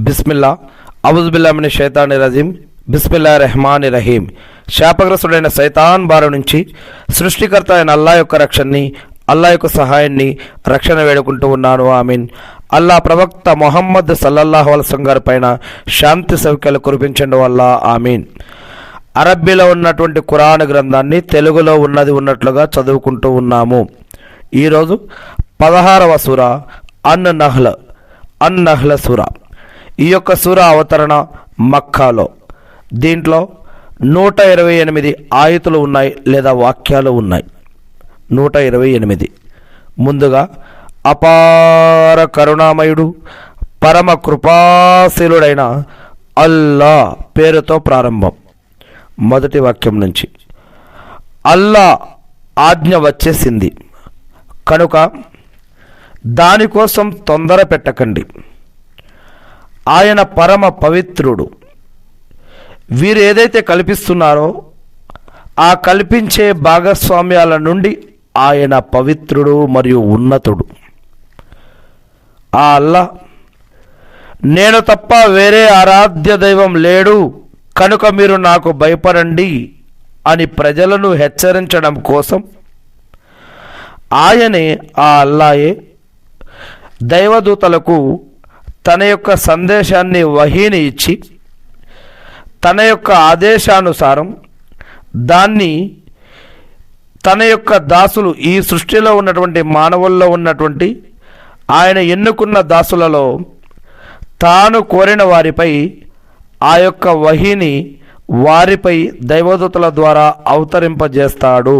బిస్మిల్లా అవుజుబిల్లా మినష్ షైతానిర్ రజీం బిస్మిల్లాహిర్ రహమానిర్ రహీం. శాపగ్రస్తుడైన సైతాన్ బారి నుంచి సృష్టికర్త అయిన అల్లా యొక్క రక్షణని, అల్లా యొక్క సహాయాన్ని, రక్షణ వేడుకుంటూ ఉన్నాను. ఆమీన్. అల్లా ప్రవక్త మొహమ్మద్ సల్లల్లాహు అలైహి వసల్లం గారి పైన శాంతి సౌఖ్యాలు కురిపించండి వల్ల ఆమీన్. అరబ్బీలో ఉన్నటువంటి ఖురాన్ గ్రంథాన్ని తెలుగులో ఉన్నట్లుగా చదువుకుంటూ ఉన్నాము. ఈరోజు 16వ సూర అన్ నహ్ల్ సూర. ఈ యొక్క సూర అవతరణ మక్కాలో. దీంట్లో 128 ఆయతులు ఉన్నాయి లేదా వాక్యాలు ఉన్నాయి. 128. ముందుగా అపార కరుణామయుడు పరమ కృపాశీలుడైన అల్లా పేరుతో ప్రారంభం. మొదటి వాక్యం నుంచి అల్లా ఆజ్ఞ వచ్చేసింది కనుక దానికోసం తొందర పెట్టకండి. ఆయన పరమ పవిత్రుడు. వీరు ఏదైతే కల్పిస్తున్నారో ఆ కల్పించే భాగస్వామ్యాల నుండి ఆయన పవిత్రుడు మరియు ఉన్నతుడు. ఆ అల్లా, నేను తప్ప వేరే ఆరాధ్య దైవం లేడు కనుక మీరు నాకు భయపడండి అని ప్రజలను హెచ్చరించడం కోసం ఆయనే, ఆ అల్లాయే దైవదూతలకు తన యొక్క సందేశాన్ని వహీని ఇచ్చి తన యొక్క ఆదేశానుసారం దాన్ని తన యొక్క దాసులు, ఈ సృష్టిలో ఉన్నటువంటి మానవుల్లో ఉన్నటువంటి ఆయన ఎన్నుకున్న దాసులలో తాను కోరిన వారిపై ఆ యొక్క వహీని వారిపై దైవదూతల ద్వారా అవతరింపజేస్తాడు.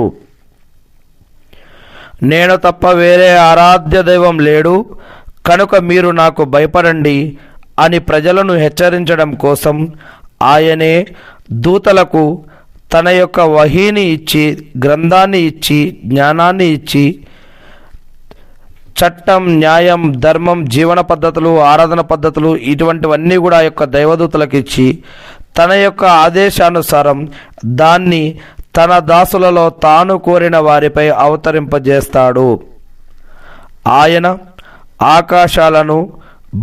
నేను తప్ప వేరే ఆరాధ్య దైవం లేడు కనుక మీరు నాకు భయపడండి అని ప్రజలను హెచ్చరించడం కోసం ఆయనే దూతలకు తన యొక్క వహీని ఇచ్చి, గ్రంథాన్ని ఇచ్చి, జ్ఞానాన్ని ఇచ్చి, చట్టం, న్యాయం, ధర్మం, జీవన పద్ధతులు, ఆరాధన పద్ధతులు ఇటువంటివన్నీ కూడా ఆ యొక్క దైవదూతలకు ఇచ్చి తన యొక్క ఆదేశానుసారం దాన్ని తన దాసులలో తాను కోరిన వారిపై అవతరింపజేస్తాడు. ఆయన ఆకాశాలను,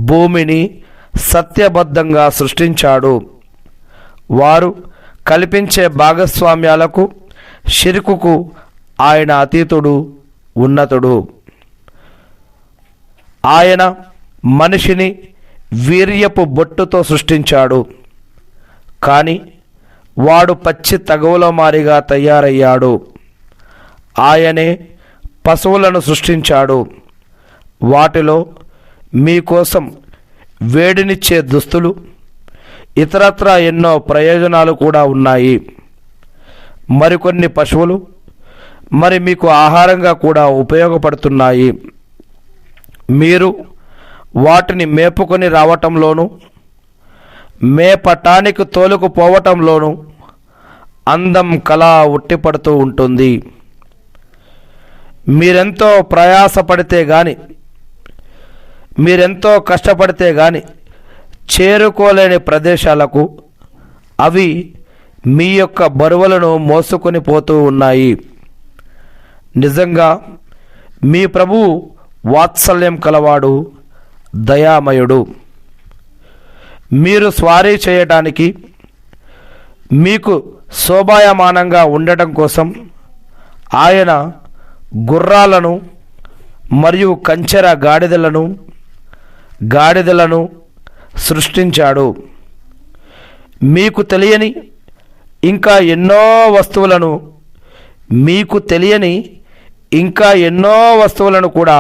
భూమిని సత్యబద్ధంగా సృష్టించాడు. వారు కల్పించే భాగస్వామ్యాలకు, షిర్కుకు ఆయన అతీతుడు, ఉన్నతుడు. ఆయన మనిషిని వీర్యపు బొట్టుతో సృష్టించాడు, కానీ వాడు పచ్చి తగవుల మారిగా తయారయ్యాడు. ఆయనే పశువులను సృష్టించాడు. వాటిలో మీకోసం వేడినిచ్చే దుస్తులు, ఇతరత్రా ఎన్నో ప్రయోజనాలు కూడా ఉన్నాయి. మరికొన్ని పశువులు మరి మీకు ఆహారంగా కూడా ఉపయోగపడుతున్నాయి. మీరు వాటిని మేపుకొని రావటంలోనూ మేపటానికి తోలుకుపోవటంలోనూ అందం కళ ఉట్టిపడుతూ ఉంటుంది. మీరెంతో ప్రయాసపడితే గాని, మీరెంతో కష్టపడితే గాని చేరుకోలేని ప్రదేశాలకు అవి మీ యొక్క బరువులను మోసుకొని పోతూ ఉన్నాయి. నిజంగా మీ ప్రభువు వాత్సల్యం కలవాడు, దయామయుడు. మీరు స్వారీ చేయటానికి, మీకు శోభాయమానంగా ఉండటం కోసం ఆయన గుర్రాలను మరియు కంచెర గాడిదలను సృష్టించాడు. మీకు తెలియని ఇంకా ఎన్నో వస్తువులను కూడా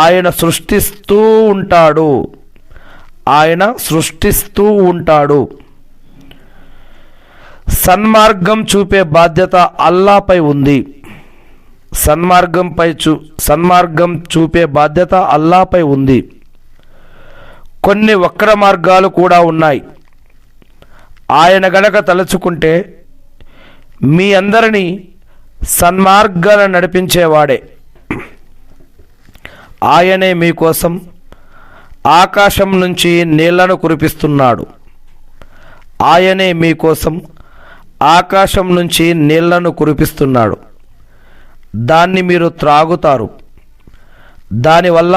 ఆయన సృష్టిస్తూ ఉంటాడు. సన్మార్గం చూపే బాధ్యత అల్లాపై ఉంది. సన్మార్గం చూపే బాధ్యత అల్లాపై ఉంది. కొన్ని వక్ర మార్గాలు కూడా ఉన్నాయి. ఆయన గనక తలుచుకుంటే మీ అందరినీ సన్మార్గాన నడిపించేవాడే. ఆయనే మీకోసం ఆకాశం నుంచి నీళ్లను కురిపిస్తున్నాడు. దాన్ని మీరు త్రాగుతారు. దానివల్ల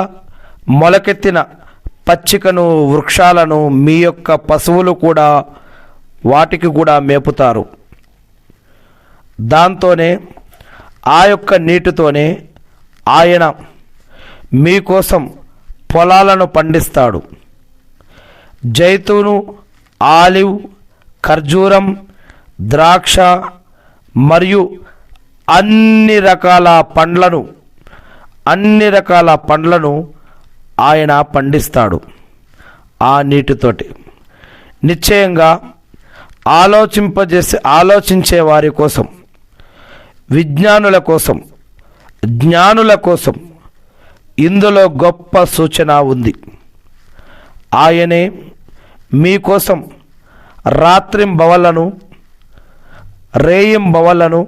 మొలకెత్తిన పచ్చికను వృక్షాలను మీ యొక్క పశువులు కూడా వాటికి కూడా మేపుతారు. దాంతోనే ఆ యొక్క నీటితోనే ఆయన మీకోసం పొలాలను పండిస్తాడు. జైతూను, ఆలివ్, ఖర్జూరం, ద్రాక్ష మరియు అన్ని రకాల పండ్లను ఆయన పండిస్తాడు ఆ నీటితోటి. నిశ్చయంగా ఆలోచించే వారి కోసం, విజ్ఞానుల కోసం, జ్ఞానుల కోసం ఇందులో గొప్ప సూచన ఉంది. ఆయనే మీకోసం రాత్రింబవళ్లను రేయింబవళ్లను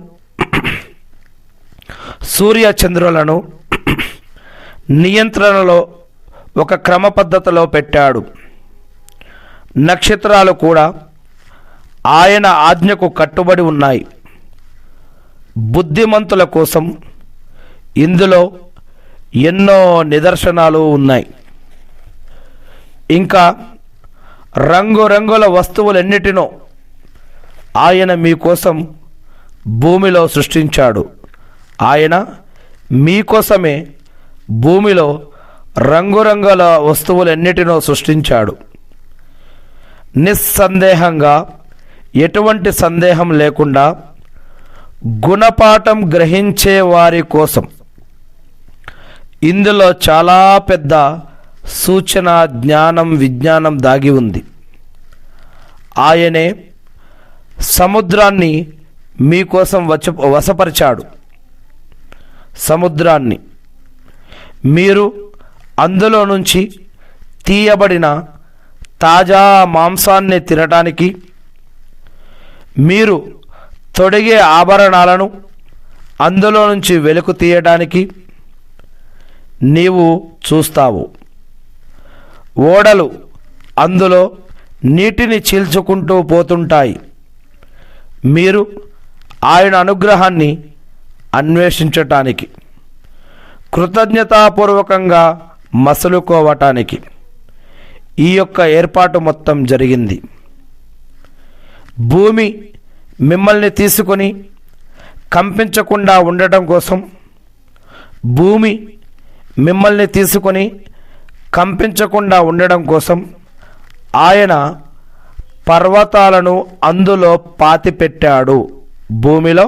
సూర్యచంద్రులను నియంత్రణలో ఒక క్రమ పద్ధతిలో పెట్టాడు. నక్షత్రాలు కూడా ఆయన ఆజ్ఞకు కట్టుబడి ఉన్నాయి. బుద్ధిమంతుల కోసం ఇందులో ఎన్నో నిదర్శనాలు ఉన్నాయి. ఇంకా రంగురంగుల వస్తువులన్నిటినో ఆయన మీకోసం భూమిలో సృష్టించాడు. ఆయన మీకోసమే భూమిలో రంగురంగుల వస్తువులన్నిటినో సృష్టించాడు. నిస్సందేహంగా, ఎటువంటి సందేహం లేకుండా గుణపాఠం గ్రహించే వారి కోసం ఇందులో చాలా పెద్ద సూచన, జ్ఞానం, విజ్ఞానం దాగి ఉంది. ఆయనే సముద్రాన్ని మీకోసం వశపరిచాడు. సముద్రాన్ని మీరు అందులో నుంచి తీయబడిన తాజా మాంసాన్ని తినటానికి, మీరు తొడిగే ఆభరణాలను అందులో నుంచి వెలుకు తీయడానికి నీవు చూస్తావు. ఓడలు అందులో నీటిని చీల్చుకుంటూ పోతుంటాయి. మీరు ఆయన అనుగ్రహాన్ని అన్వేషించటానికి, కృతజ్ఞతాపూర్వకంగా మసలుకోవటానికి ఈ యొక్క ఏర్పాటు మొత్తం జరిగింది. భూమి మిమ్మల్ని తీసుకొని కంపించకుండా ఉండటం కోసం, భూమి మిమ్మల్ని తీసుకొని కంపించకుండా ఉండడం కోసం ఆయన పర్వతాలను అందులో పాతిపెట్టాడు. భూమిలో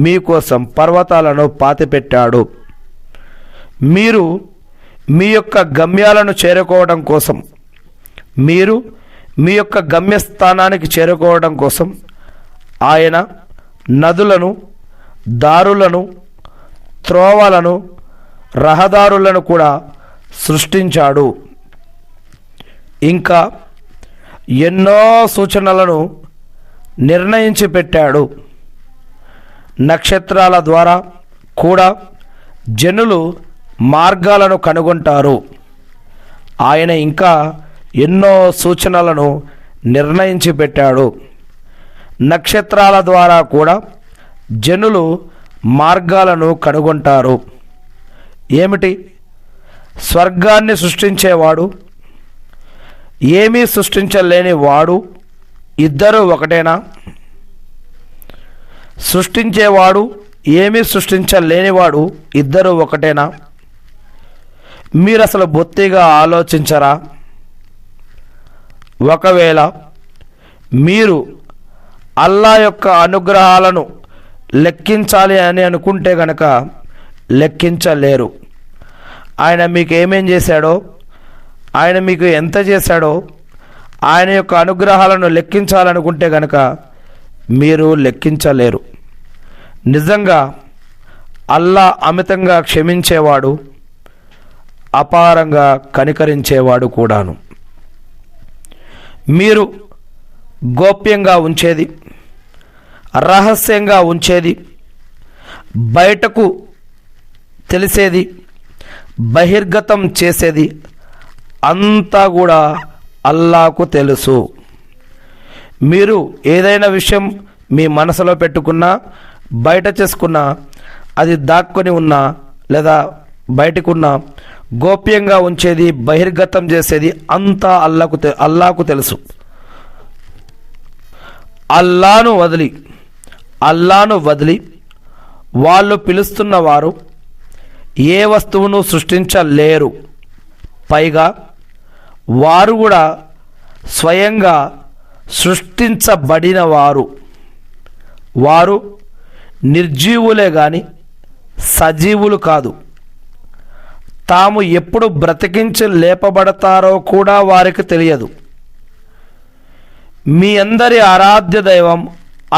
మీకోసం పర్వతాలను పాతిపెట్టాడు. మీరు మీ యొక్క గమ్యాలను చేరుకోవడం కోసం, మీరు మీ యొక్క గమ్యస్థానానికి చేరుకోవడం కోసం ఆయన నదులను, దారులను, త్రోవలను, రహదారులను కూడా సృష్టించాడు. ఇంకా ఎన్నో సూచనలను నిర్ణయించి పెట్టాడు. నక్షత్రాల ద్వారా కూడా జనులు మార్గాలను కనుగొంటారు. ఆయన ఇంకా ఎన్నో సూచనలను నిర్ణయించి పెట్టాడు. నక్షత్రాల ద్వారా కూడా జనులు మార్గాలను కనుగొంటారు. ఏమిటి? స్వర్గాన్ని సృష్టించేవాడు, ఏమీ సృష్టించలేని వాడు ఇద్దరు ఒకటేనా? సృష్టించేవాడు, ఏమీ సృష్టించలేనివాడు ఇద్దరు ఒకటేనా? మీరు అసలు బొత్తిగా ఆలోచించరా? ఒకవేళ మీరు అల్లా యొక్క అనుగ్రహాలను లెక్కించాలి అని అనుకుంటే గనక లెక్కించలేరు. ఆయన మీకు ఏమేం చేశాడో, ఆయన మీకు ఎంత చేశాడో, ఆయన యొక్క అనుగ్రహాలను లెక్కించాలనుకుంటే గనక మీరు లెక్కించలేరు. నిజంగా అల్లా అమితంగా క్షమించేవాడు, అపారంగా కనికరించేవాడు కూడాను. మీరు గోప్యంగా ఉంచేది, రహస్యంగా ఉంచేది, బయటకు తెలిసేది, బహిర్గతం చేసేది అంతా కూడా అల్లాకు తెలుసు. మీరు ఏదైనా విషయం మీ మనసులో పెట్టుకున్నా, బయట చేసుకున్నా, అది దాక్కుని ఉన్నా లేదా బయటకున్న గోప్యంగా ఉంచేది, బహిర్గతం చేసేది అంతా అల్లాకు తెలుసు. అల్లాను వదిలి వాళ్ళు పిలుస్తున్న వారు ఏ వస్తువును సృష్టించలేరు. పైగా వారు కూడా స్వయంగా సృష్టించబడిన వారు నిర్జీవులే గాని సజీవులు కాదు. తాము ఎప్పుడు బ్రతికించి లేపబడతారో కూడా వారికి తెలియదు. మీ అందరి ఆరాధ్య దైవం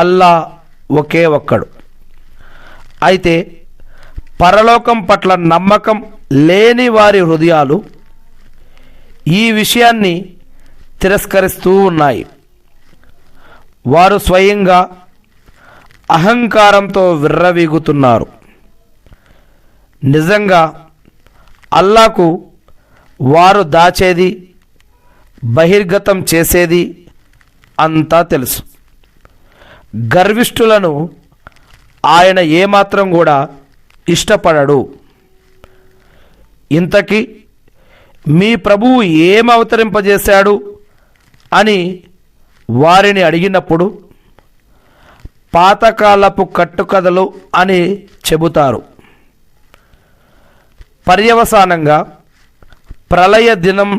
అల్లా ఒకే ఒక్కడు. అయితే పరలోకం పట్ల నమ్మకం లేని వారి హృదయాలు ఈ విషయాన్ని తిరస్కరిస్తూ ఉన్నాయి. వారు స్వయంగా అహంకారంతో విర్రవీగుతున్నారు. నిజంగా అల్లాకు వారు దాచేది, బహిర్గతం చేసేది అంతా తెలుసు. గర్విష్ఠులను ఆయన ఏమాత్రం కూడా ఇష్టపడడు. ఇంతకీ మీ ప్రభువు ఏం అవతరింపజేశాడు అని వారిని అడిగినప్పుడు పాతకాలపు కట్టుకథలు అని చెబుతారు. పర్యవసానంగా ప్రళయ దినం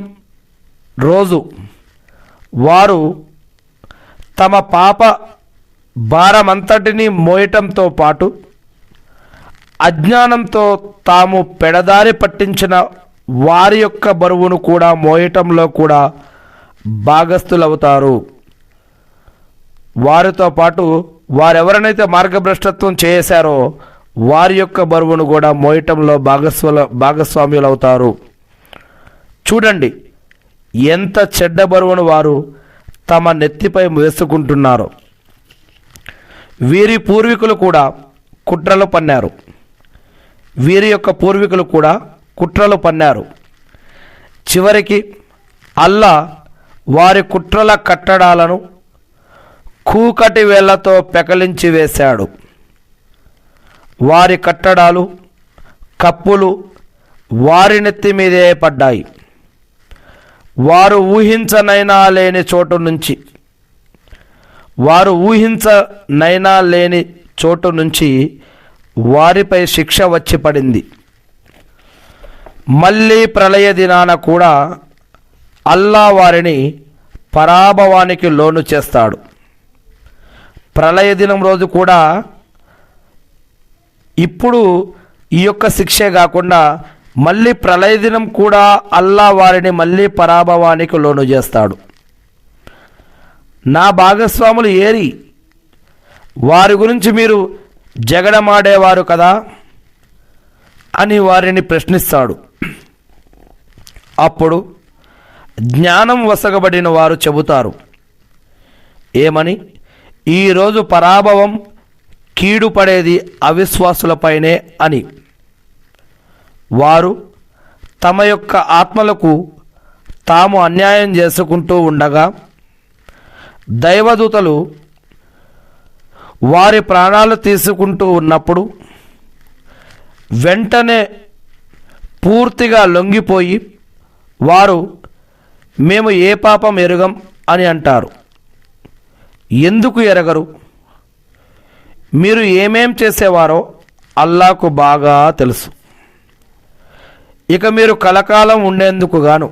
రోజు వారు తమ పాప భారమంతటిని మోయటంతో పాటు అజ్ఞానంతో తాము పెడదారి పట్టించిన వారి యొక్క బరువును కూడా మోయటంలో కూడా భాగస్థులవుతారు. వారితో పాటు వారెవరినైతే మార్గభ్రష్టత్వం చేశారో వారి యొక్క బరువును కూడా మోయటంలో భాగస్వాములు అవుతారు. చూడండి ఎంత చెడ్డ బరువును వారు తమ నెత్తిపై వేసుకుంటున్నారు. వీరి పూర్వీకులు కూడా కుట్రలు పన్నారు. చివరికి అల్లా వారి కుట్రల కట్టడాలను కూకటి వేళ్లతో పెకలించి వేశాడు. వారి కట్టడాలు, కప్పులు వారి నెత్తి మీదే పడ్డాయి. వారు ఊహించనైనా లేని చోటు నుంచి వారిపై శిక్ష వచ్చి పడింది. మళ్ళీ ప్రళయ దినాన కూడా అల్లా వారిని పరాభవానికి లోను చేస్తాడు. ప్రళయ దినం రోజు కూడా ఇప్పుడు ఈ యొక్క శిక్షే కాకుండా మళ్ళీ ప్రళయ దినం కూడా అల్లా వారిని మళ్ళీ పరాభవానికి లోను చేస్తాడు. నా భాగస్వాములు ఏరి, వారి గురించి మీరు జగడమాడేవారు కదా అని వారిని ప్రశ్నిస్తాడు. అప్పుడు జ్ఞానం వసగబడిన వారు చెబుతారు ఏమని, ఈరోజు పరాభవం కీడు పడేది అవిశ్వాసులపైనే అని. వారు తమ యొక్క ఆత్మలకు తాము అన్యాయం చేసుకుంటూ ఉండగా దైవదూతలు వారి ప్రాణాలు తీసుకుంటూ ఉన్నప్పుడు వెంటనే పూర్తిగా లొంగిపోయి వారు మేము ఏ పాపం ఎరుగం అని అంటారు. ఎందుకు ఎరగరు? మీరు ఏమేం చేసేవారో అల్లాకు బాగా తెలుసు. ఇక మీరు కలకాలం ఉండేందుకు గాను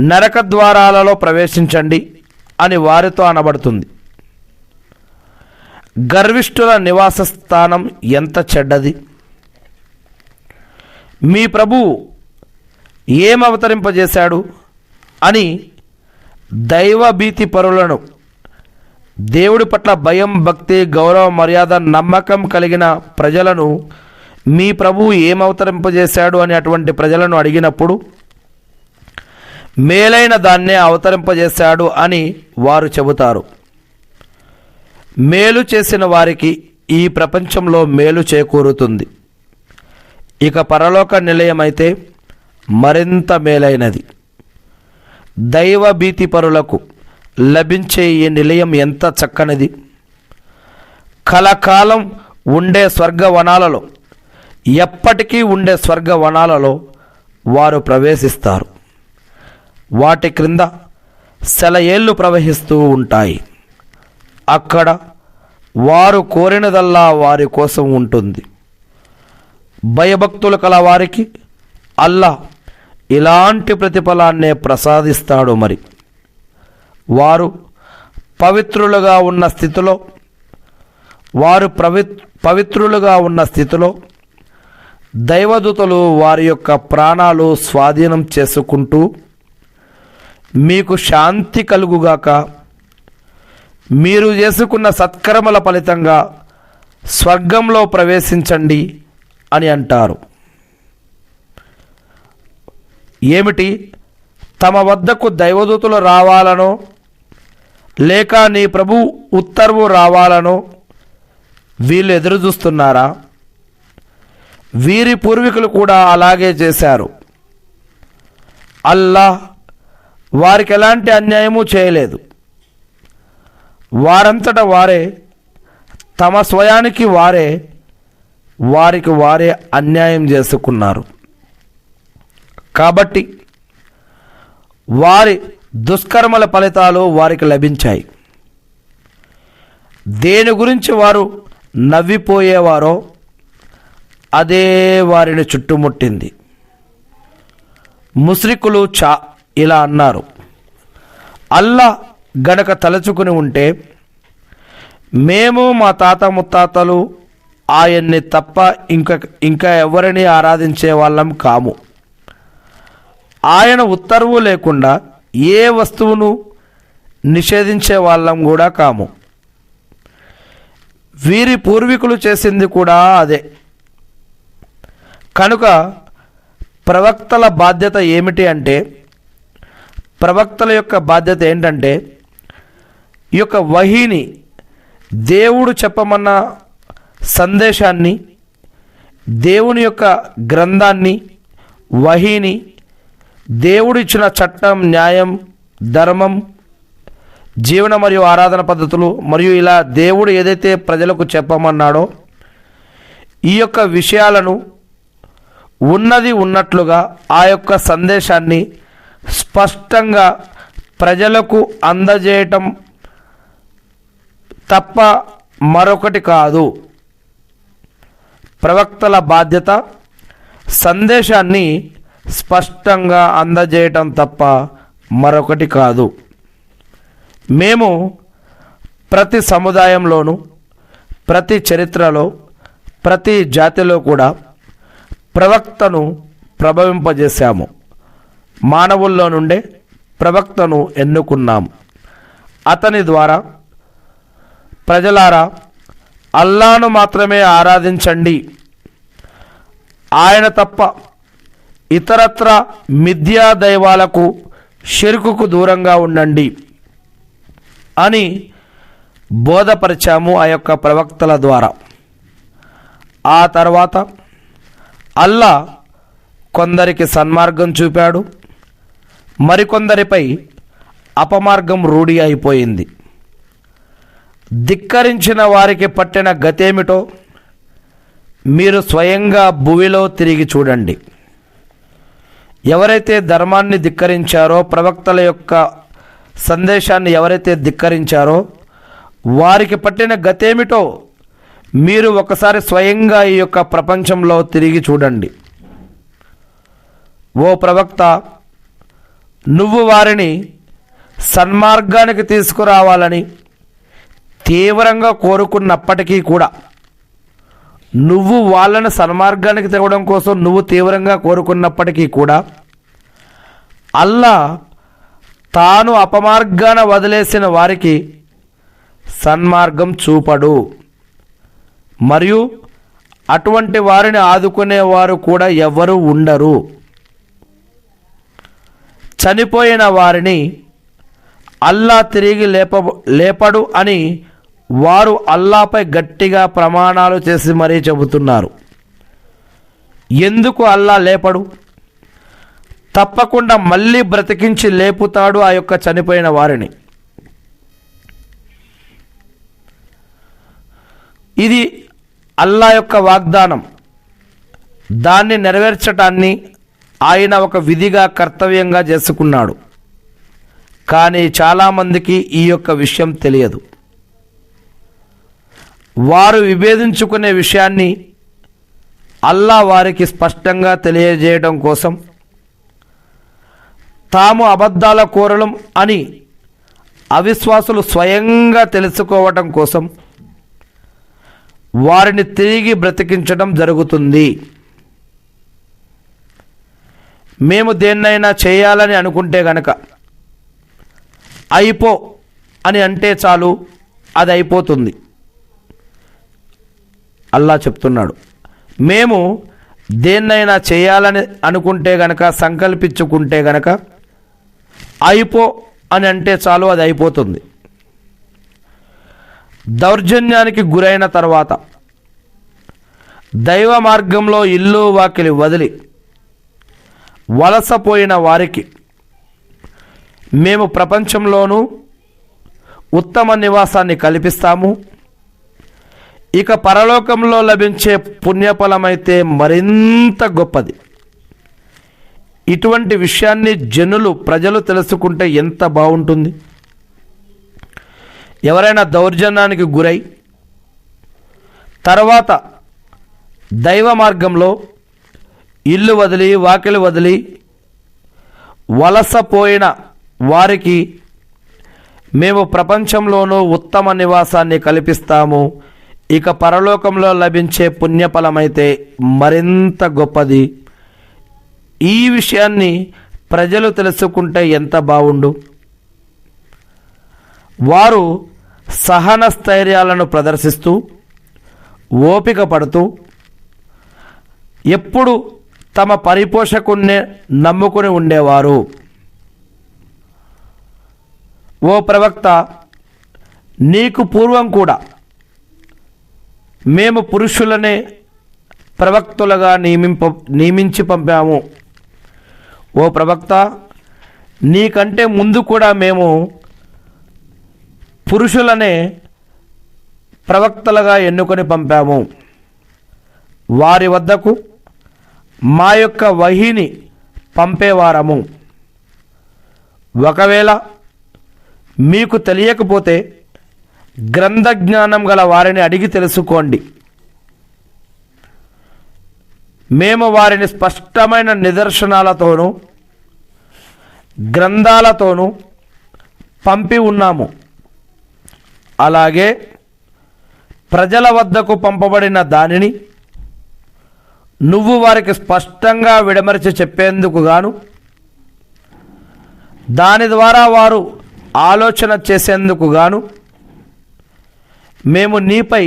నరక ద్వారాలలో ప్రవేశించండి అని వారితో అనబడుతుంది. గర్విష్ఠుల నివాస స్థానం ఎంత చెడ్డది! మీ ప్రభువు ఏం అవతరింపజేశాడు అని దైవభీతి పరులను, దేవుడి పట్ల భయం, భక్తి, గౌరవ, మర్యాద, నమ్మకం కలిగిన ప్రజలను మీ ప్రభువు ఏం అవతరింపజేశాడు అని అటువంటి ప్రజలను అడిగినప్పుడు మేలైన దాన్నే అవతరింపజేశాడు అని వారు చెబుతారు. మేలు చేసిన వారికి ఈ ప్రపంచంలో మేలు చేకూరుతుంది. ఇక పరలోక నిలయమైతే మరింత మేలైనది. దైవ భీతిపరులకు లభించే ఈ నిలయం ఎంత చక్కనిది! కలకాలం ఉండే స్వర్గవనాలలో ఎప్పటికీ ఉండే స్వర్గవనాలలో వారు ప్రవేశిస్తారు. వాటి క్రింద సెలయేళ్ళు ప్రవహిస్తూ ఉంటాయి. అక్కడ వారు కోరినదల్లా వారి కోసం ఉంటుంది. భయభక్తులు కల వారికి అల్లా ఇలాంటి ప్రతిఫలాన్నే ప్రసాదిస్తాడు. మరి వారు పవిత్రులుగా ఉన్న స్థితిలో దైవదూతలు వారి యొక్క ప్రాణాలు స్వాధీనం చేసుకుంటూ మీకు శాంతి కలుగుగాక, మీరు చేసుకున్న సత్కర్మల ఫలితంగా స్వర్గంలో ప్రవేశించండి అని అంటారు. ఏమిటి? తమ వద్దకు దైవదూతలు రావాలనో లేక నీ ప్రభు ఉత్తర్వు రావాలనో వీళ్ళు ఎదురు చూస్తున్నారా? వీరి పూర్వీకులు కూడా అలాగే చేశారు. అల్లాహ్ వారికి ఎలాంటి అన్యాయము చేయలేదు. వారంతట వారే తమ స్వయానికి వారికి వారే అన్యాయం చేసుకున్నారు. కాబట్టి వారి దుష్కర్మల ఫలితాలు వారికి లభించాయి. దేని గురించి వారు నవ్విపోయేవారో అదే వారిని చుట్టుముట్టింది. ముష్రికులు ఇలా అన్నారు, అల్లా గనక తలుచుకుని ఉంటే మేము మా తాత ముత్తాతలు ఆయన్ని తప్ప ఇంకా ఎవరిని ఆరాధించే వాళ్ళం కాము. ఆయన ఉత్తర్వు లేకుండా ఏ వస్తువును నిషేధించే వాళ్ళం కూడా కాము. వీరి పూర్వీకులు చేసింది కూడా అదే. కనుక ప్రవక్తల బాధ్యత ఏమిటి అంటే, ప్రవక్తల యొక్క బాధ్యత ఏంటంటే, ఈ యొక్క వహీని, దేవుడు చెప్పమన్న సందేశాన్ని, దేవుని యొక్క గ్రంథాన్ని, వహీని, దేవుడు ఇచ్చిన చట్టం, న్యాయం, ధర్మం, జీవన మరియు ఆరాధన పద్ధతులు మరియు ఇలా దేవుడు ఏదైతే ప్రజలకు చెప్పమన్నాడో ఈ యొక్క విషయాలను ఉన్నది ఉన్నట్లుగా ఆ యొక్క సందేశాన్ని స్పష్టంగా ప్రజలకు అందజేయటం తప్ప మరొకటి కాదు. ప్రవక్తల బాధ్యత సందేశాన్ని స్పష్టంగా అందజేయటం తప్ప మరొకటి కాదు. మేము ప్రతి సముదాయంలోనూ, ప్రతి చరిత్రలో, ప్రతి జాతిలో కూడా ప్రవక్తను ప్రభవింపజేశాము. మానవుల్లో నుండే ప్రవక్తను ఎన్నుకున్నాము. అతని ద్వారా ప్రజలారా అల్లాను మాత్రమే ఆరాధించండి, ఆయన తప్ప ఇతరత్ర మిథ్యా దైవాలకు, షిర్కుకు దూరంగా ఉండండి అని బోధపరిచాము ఆ యొక్క ప్రవక్తల ద్వారా. ఆ తర్వాత అల్లా కొందరికి సన్మార్గం చూపాడు, మరికొందరిపై అపమార్గం రూఢి అయిపోయింది. ధిక్కరించిన వారికి పట్టిన గతేమిటో మీరు స్వయంగా భూమిలో తిరిగి చూడండి. ఎవరైతే ధర్మాన్ని ధిక్కరించారో, ప్రవక్తల యొక్క సందేశాన్ని ఎవరైతే ధిక్కరించారో వారికి పట్టిన గతేమిటో మీరు ఒకసారి స్వయంగా ఈ యొక్క ప్రపంచంలో తిరిగి చూడండి. ఓ ప్రవక్త, నువ్వు వారిని సన్మార్గానికి తీసుకురావాలని తీవ్రంగా కోరుకున్నప్పటికీ కూడా, నువ్వు వాళ్ళని సన్మార్గానికి తేవడం కోసం నువ్వు తీవ్రంగా కోరుకున్నప్పటికీ కూడా అల్లా తాను అపమార్గాన వదిలేసిన వారికి సన్మార్గం చూపడు. మరియు అటువంటి వారిని ఆదుకునేవారు కూడా ఎవరు ఉండరు. చనిపోయిన వారిని అల్లా తిరిగి లేపడు అని వారు అల్లాపై గట్టిగా ప్రమాణాలు చేసి మరీ చెబుతున్నారు. ఎందుకు అల్లా లేపడు? తప్పకుండా మళ్ళీ బ్రతికించి లేపుతాడు ఆ యొక్క చనిపోయిన వారిని. ఇది అల్లా యొక్క వాగ్దానం. దాన్ని నెరవేర్చటాన్ని ఆయన ఒక విధిగా కర్తవ్యంగా చేసుకున్నాడు. కానీ చాలామందికి ఈ యొక్క విషయం తెలియదు. వారు విభేదించుకునే విషయాన్ని అల్లా వారికి స్పష్టంగా తెలియజేయడం కోసం తాము అబద్ధాల కోరలం అని అవిశ్వాసులు స్వయంగా తెలుసుకోవటం కోసం వారిని తిరిగి బ్రతికించడం జరుగుతుంది. మేము దేన్నైనా చేయాలని అనుకుంటే గనక అయిపో అని అంటే చాలు, అది అయిపోతుంది. అల్లా చెప్తున్నాడు, మేము దేన్నైనా చేయాలని అనుకుంటే గనక, సంకల్పించుకుంటే గనక అయిపో అని అంటే చాలు, అది అయిపోతుంది. దౌర్జన్యానికి గురైన తర్వాత దైవ మార్గంలో ఇల్లు వాకిలి వదిలి వలసపోయిన వారికి మేము ప్రపంచంలోనూ ఉత్తమ నివాసాన్ని కల్పిస్తాము. ఇక పరలోకంలో లభించే పుణ్యఫలమైతే మరింత గొప్పది. ఇటువంటి విషయాన్ని ప్రజలు తెలుసుకుంటే ఎంత బాగుంటుంది. ఎవరైనా దౌర్జన్యానికి గురై తర్వాత దైవ మార్గంలో ఇల్లు వదిలి వాకిలి వదిలి వలసపోయిన వారికి మేము ప్రపంచంలోనూ ఉత్తమ నివాసాన్ని కల్పిస్తాము. ఇక పరలోకంలో లభించే పుణ్యఫలమైతే మరింత గొప్పది. ఈ విషయాన్ని ప్రజలు తెలుసుకుంటే ఎంత బాగుండు. వారు సహన స్థైర్యాలను ప్రదర్శిస్తూ ఓపిక పడుతూ ఎప్పుడు తమ పరిపోషకున్నే నమ్ముకుని ఉండేవారు. ఓ ప్రవక్త, నీకు పూర్వం కూడా మేము పురుషులనే ప్రవక్తలుగా నియమించి పంపాము. ఓ ప్రవక్త, నీకంటే ముందు కూడా మేము పురుషులనే ప్రవక్తలుగా ఎన్నుకొని పంపాము. వారి వద్దకు మా యొక్క వహీని పంపేవారము. ఒకవేళ మీకు తెలియకపోతే గ్రంథ జ్ఞానం గల వారిని అడిగి తెలుసుకోండి. మేము వారిని స్పష్టమైన నిదర్శనాలతోనూ గ్రంథాలతోనూ పంపి ఉన్నాము. అలాగే ప్రజల వద్దకు పంపబడిన దానిని నువ్వు వారికి స్పష్టంగా విడమరిచి చెప్పేందుకు గాను, దాని ద్వారా వారు ఆలోచన చేసేందుకు గాను మేము నీపై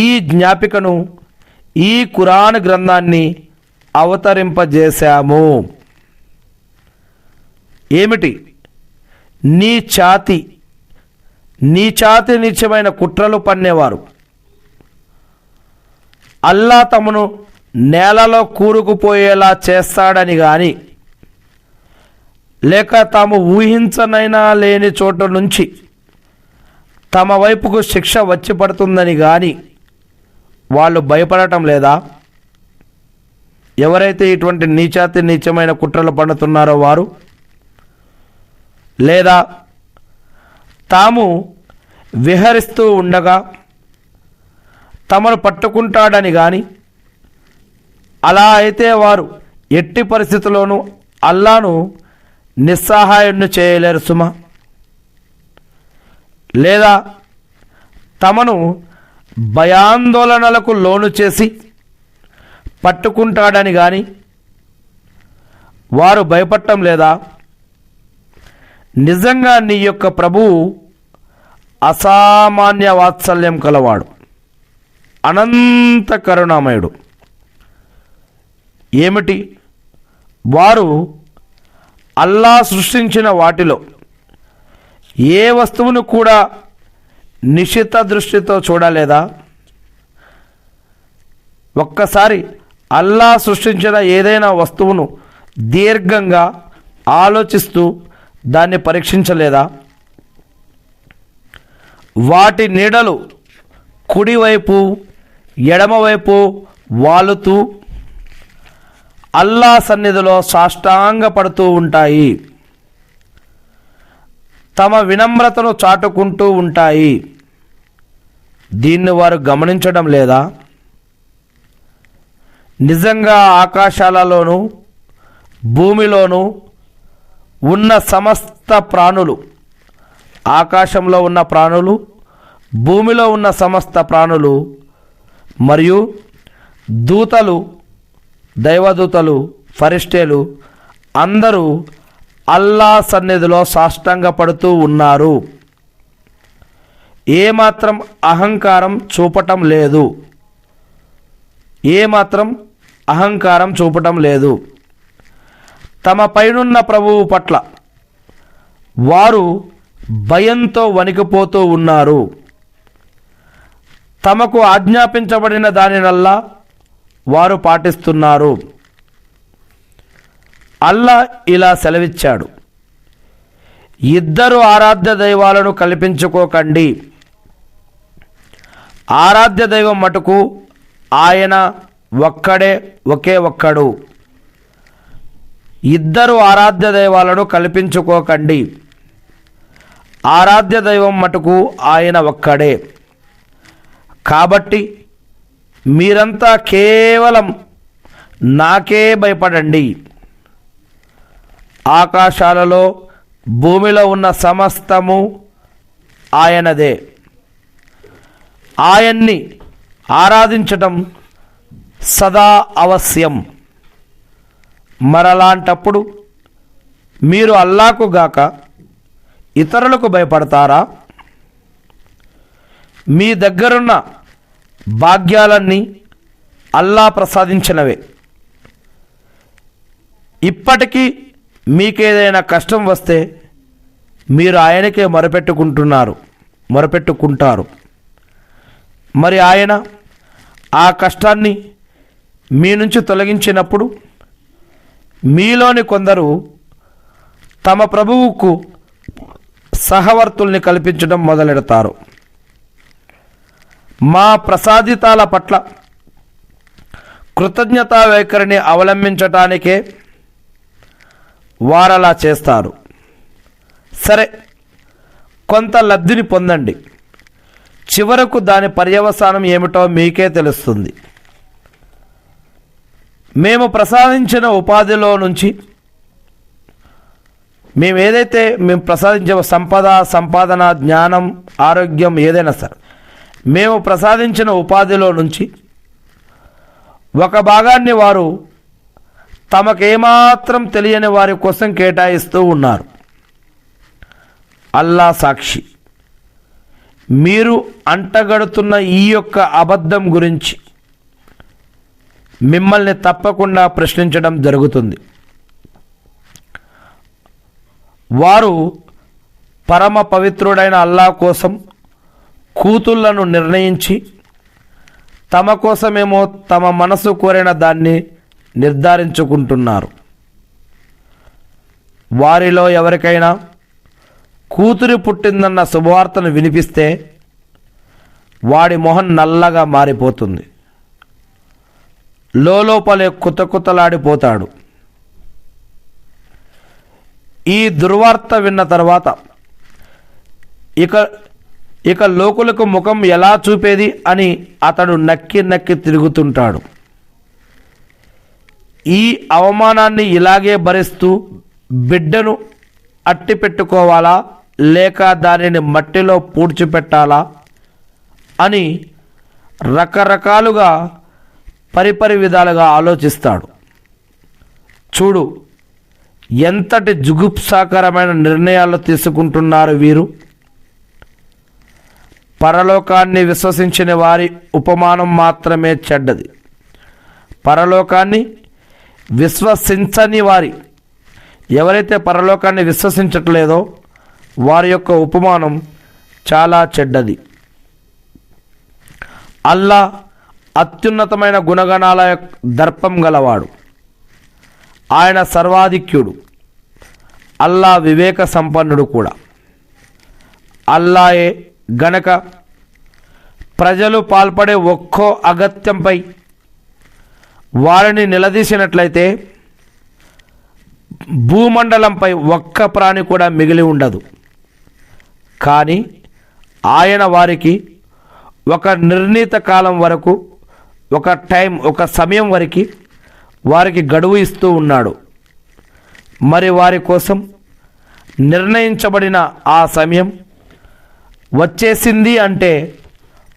ఈ జ్ఞాపికను, ఈ ఖురాన్ గ్రంథాన్ని అవతరింపజేశాము. ఏమిటి? నీచాతి నీచమైన కుట్రలు పన్నేవారు అల్లా తమను నేలలో కూరుకుపోయేలా చేస్తాడని గాని, లేక తాము ఊహించనైనా లేని చోటు నుంచి తమ వైపుకు శిక్ష వచ్చి పడుతుందని గాని వాళ్ళు భయపడటం లేదా? ఎవరైతే ఇటువంటి నీచమైన కుట్రలు పన్నుతున్నారో వారు, లేదా తాము విహరిస్తూ ఉండగా తమను పట్టుకుంటాడని గాని, అలా అయితే వారు ఎట్టి పరిస్థితుల్లోనూ అల్లాను నిస్సహాయుణ్ణి చేయలేరు సుమా. లేదా తమను భయాందోళనలకు లోను చేసి పట్టుకుంటాడని గాని వారు భయపడటం లేదా? నిజంగా నీ యొక్క ప్రభువు అసామాన్య వాత్సల్యం కలవాడు, అనంత కరుణామయుడు. ఏమిటి? వారు అల్లా సృష్టించిన వాటిలో ఏ వస్తువును కూడా నిశిత దృష్టితో చూడలేదా? ఒక్కసారి అల్లా సృష్టించిన ఏదైనా వస్తువును దీర్ఘంగా ఆలోచిస్తూ దాన్ని పరీక్షించలేదా? వాటి నీడలు కుడివైపు ఎడమవైపు వాలుతూ అల్లా సన్నిధిలో సాష్టాంగపడుతూ ఉంటాయి, తమ వినమ్రతను చాటుకుంటూ ఉంటాయి. దీన్ని వారు గమనించడం లేదా? నిజంగా ఆకాశాలలోనూ భూమిలోనూ ఉన్న సమస్త ప్రాణులు, ఆకాశంలో ఉన్న ప్రాణులు, భూమిలో ఉన్న సమస్త ప్రాణులు మరియు దూతలు, దైవదూతలు, ఫరిష్ఠేలు అందరూ అల్లా సన్నిధిలో సాష్టాంగపడుతూ ఉన్నారు. ఏమాత్రం అహంకారం చూపటం లేదు, ఏమాత్రం అహంకారం చూపటం లేదు. తమ పైనున్న ప్రభువు పట్ల వారు భయంతో వణికిపోతూ ఉన్నారు. తమకు ఆజ్ఞాపించబడిన దానినల్లా వారు పాటిస్తున్నారు. అల్లా ఇలా సెలవిచ్చాడు, ఇద్దరు ఆరాధ్య దైవాలను కల్పించుకోకండి. ఆరాధ్య దైవం మటుకు ఆయన ఒక్కడే, ఒకే ఒక్కడు. ఇద్దరు ఆరాధ్య దైవాలను కల్పించుకోకండి. ఆరాధ్య దైవం మటుకు ఆయన ఒక్కడే. కాబట్టి మీరంతా కేవలం నాకే భయపడండి. ఆకాశాలలో భూమిలో ఉన్న సమస్తము ఆయనదే. ఆయన్ని ఆరాధించటం సదా అవశ్యం. మరలాంటప్పుడు మీరు అల్లాకు గాక ఇతరులకు భయపడతారా? మీ దగ్గరున్న భాగ్యాలన్నీ అల్లా ప్రసాదించినవే. ఇప్పటికీ మీకేదైనా కష్టం వస్తే మీరు ఆయనకే మొరపెట్టుకుంటారు. మరి ఆయన ఆ కష్టాన్ని మీ నుంచి తొలగించినప్పుడు మీలోని కొందరు తమ ప్రభువుకు సహవర్తుల్ని కల్పించడం మొదలెడతారు. మా ప్రసాదితాల పట్ల కృతజ్ఞతా వైఖరిని అవలంబించటానికే వారలా చేస్తారు. సరే, కొంత లబ్ధిని పొందండి. చివరకు దాని పర్యవసానం ఏమిటో మీకే తెలుస్తుంది. మేము ప్రసాదించిన ఉపాధిలో నుంచి మేము ప్రసాదించే సంపాదన, జ్ఞానం, ఆరోగ్యం ఏదైనా సరే, మేము ప్రసాదించిన ఉపాధిలో నుంచి ఒక భాగాన్ని వారు తమకేమాత్రం తెలియని వారి కోసం కేటాయిస్తూ ఉన్నారు. అల్లా సాక్షి. మీరు అంటగడుతున్న ఈ యొక్క అబద్ధం గురించి మిమ్మల్ని తప్పకుండా ప్రశ్నించడం జరుగుతుంది. వారు పరమ పవిత్రుడైన అల్లా కోసం కూతుళ్లను నిర్ణయించి తమ కోసమేమో తమ మనసు కోరిన దాన్ని నిర్ధారించుకుంటున్నారు. వారిలో ఎవరికైనా కూతురు పుట్టిందన్న శుభవార్తను వినిపిస్తే వాడి మొహం నల్లగా మారిపోతుంది. లోపలే కుతకుతలాడిపోతాడు. ఈ దుర్వార్త విన్న తర్వాత ఇక లోకులకు ముఖం ఎలా చూపేది అని అతడు నక్కి తిరుగుతుంటాడు. ఈ అవమానాన్ని ఇలాగే భరిస్తూ బిడ్డను అట్టి పెట్టుకోవాలా లేక దానిని మట్టిలో పూడ్చిపెట్టాలా అని రకరకాలుగా పరిపరి విధాలుగా ఆలోచిస్తాడు. చూడు, ఎంతటి జుగుప్సాకరమైన నిర్ణయాలు తీసుకుంటున్నారు వీరు. పరలోకాన్ని విశ్వసించిన వారి ఉపమానం మాత్రమే చెడ్డది. పరలోకాన్ని విశ్వసించని వారి, ఎవరైతే పరలోకాన్ని విశ్వసించట్లేదో వారి యొక్క ఉపమానం చాలా చెడ్డది. అల్లా అత్యున్నతమైన గుణగణాల దర్పం గలవాడు. ఆయన సర్వాధిక్యుడు. అల్లా వివేక సంపన్నుడు కూడా. అల్లాయే గనక ప్రజలు పాల్పడే ఒక్కో అగత్యంపై వారిని నిలదీసినట్లయితే భూమండలంపై ఒక్క ప్రాణి కూడా మిగిలి ఉండదు. కానీ ఆయన వారికి ఒక నిర్ణీత కాలం వరకు, ఒక సమయం వరకు వారికి గడువు ఇస్తూ ఉన్నాడు. మరి వారి కోసం నిర్ణయించబడిన ఆ సమయం వచ్చేసింది అంటే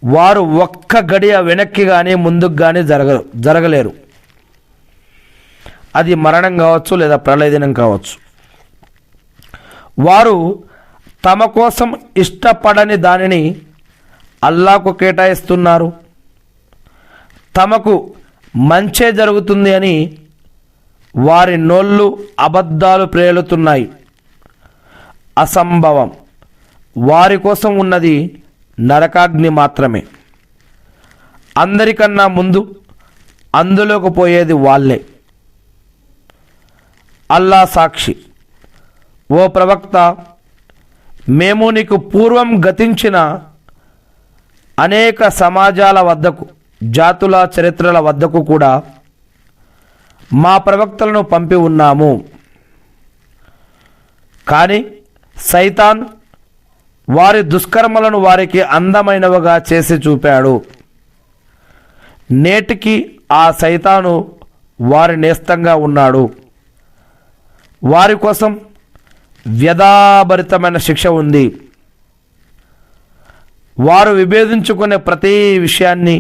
వారు ఒక్క గడియ వెనక్కి కానీ ముందుకు కానీ జరగలేరు. అది మరణం కావచ్చు లేదా ప్రళయ దినం కావచ్చు. వారు తమ కోసం ఇష్టపడని దానిని అల్లాహ్కు కేటాయిస్తున్నారు. తమకు మంచే జరుగుతుంది అని వారి నోళ్ళు అబద్ధాలు ప్రేలుతున్నాయి. అసంభవం. వారి కోసం ఉన్నది నరకాగ్ని మాత్రమే. అందరికన్నా ముందు అందులోకి పోయేది వాళ్ళే. అల్లా సాక్షి. ఓ ప్రవక్త, మేము నీకు పూర్వం గతించిన అనేక సమాజాల వద్దకు, జాతుల చరిత్రల వద్దకు కూడా మా ప్రవక్తలను పంపి ఉన్నాము. కానీ సైతాన్ వారి దుష్కర్మలను వారికి అందమైనవిగా చేసి చూపాడు. నేటికి ఆ సైతాను వారి నేస్తంగా ఉన్నాడు. వారి కోసం వ్యధాభరితమైన శిక్ష ఉంది. వారు విభేదించుకునే ప్రతి విషయాన్ని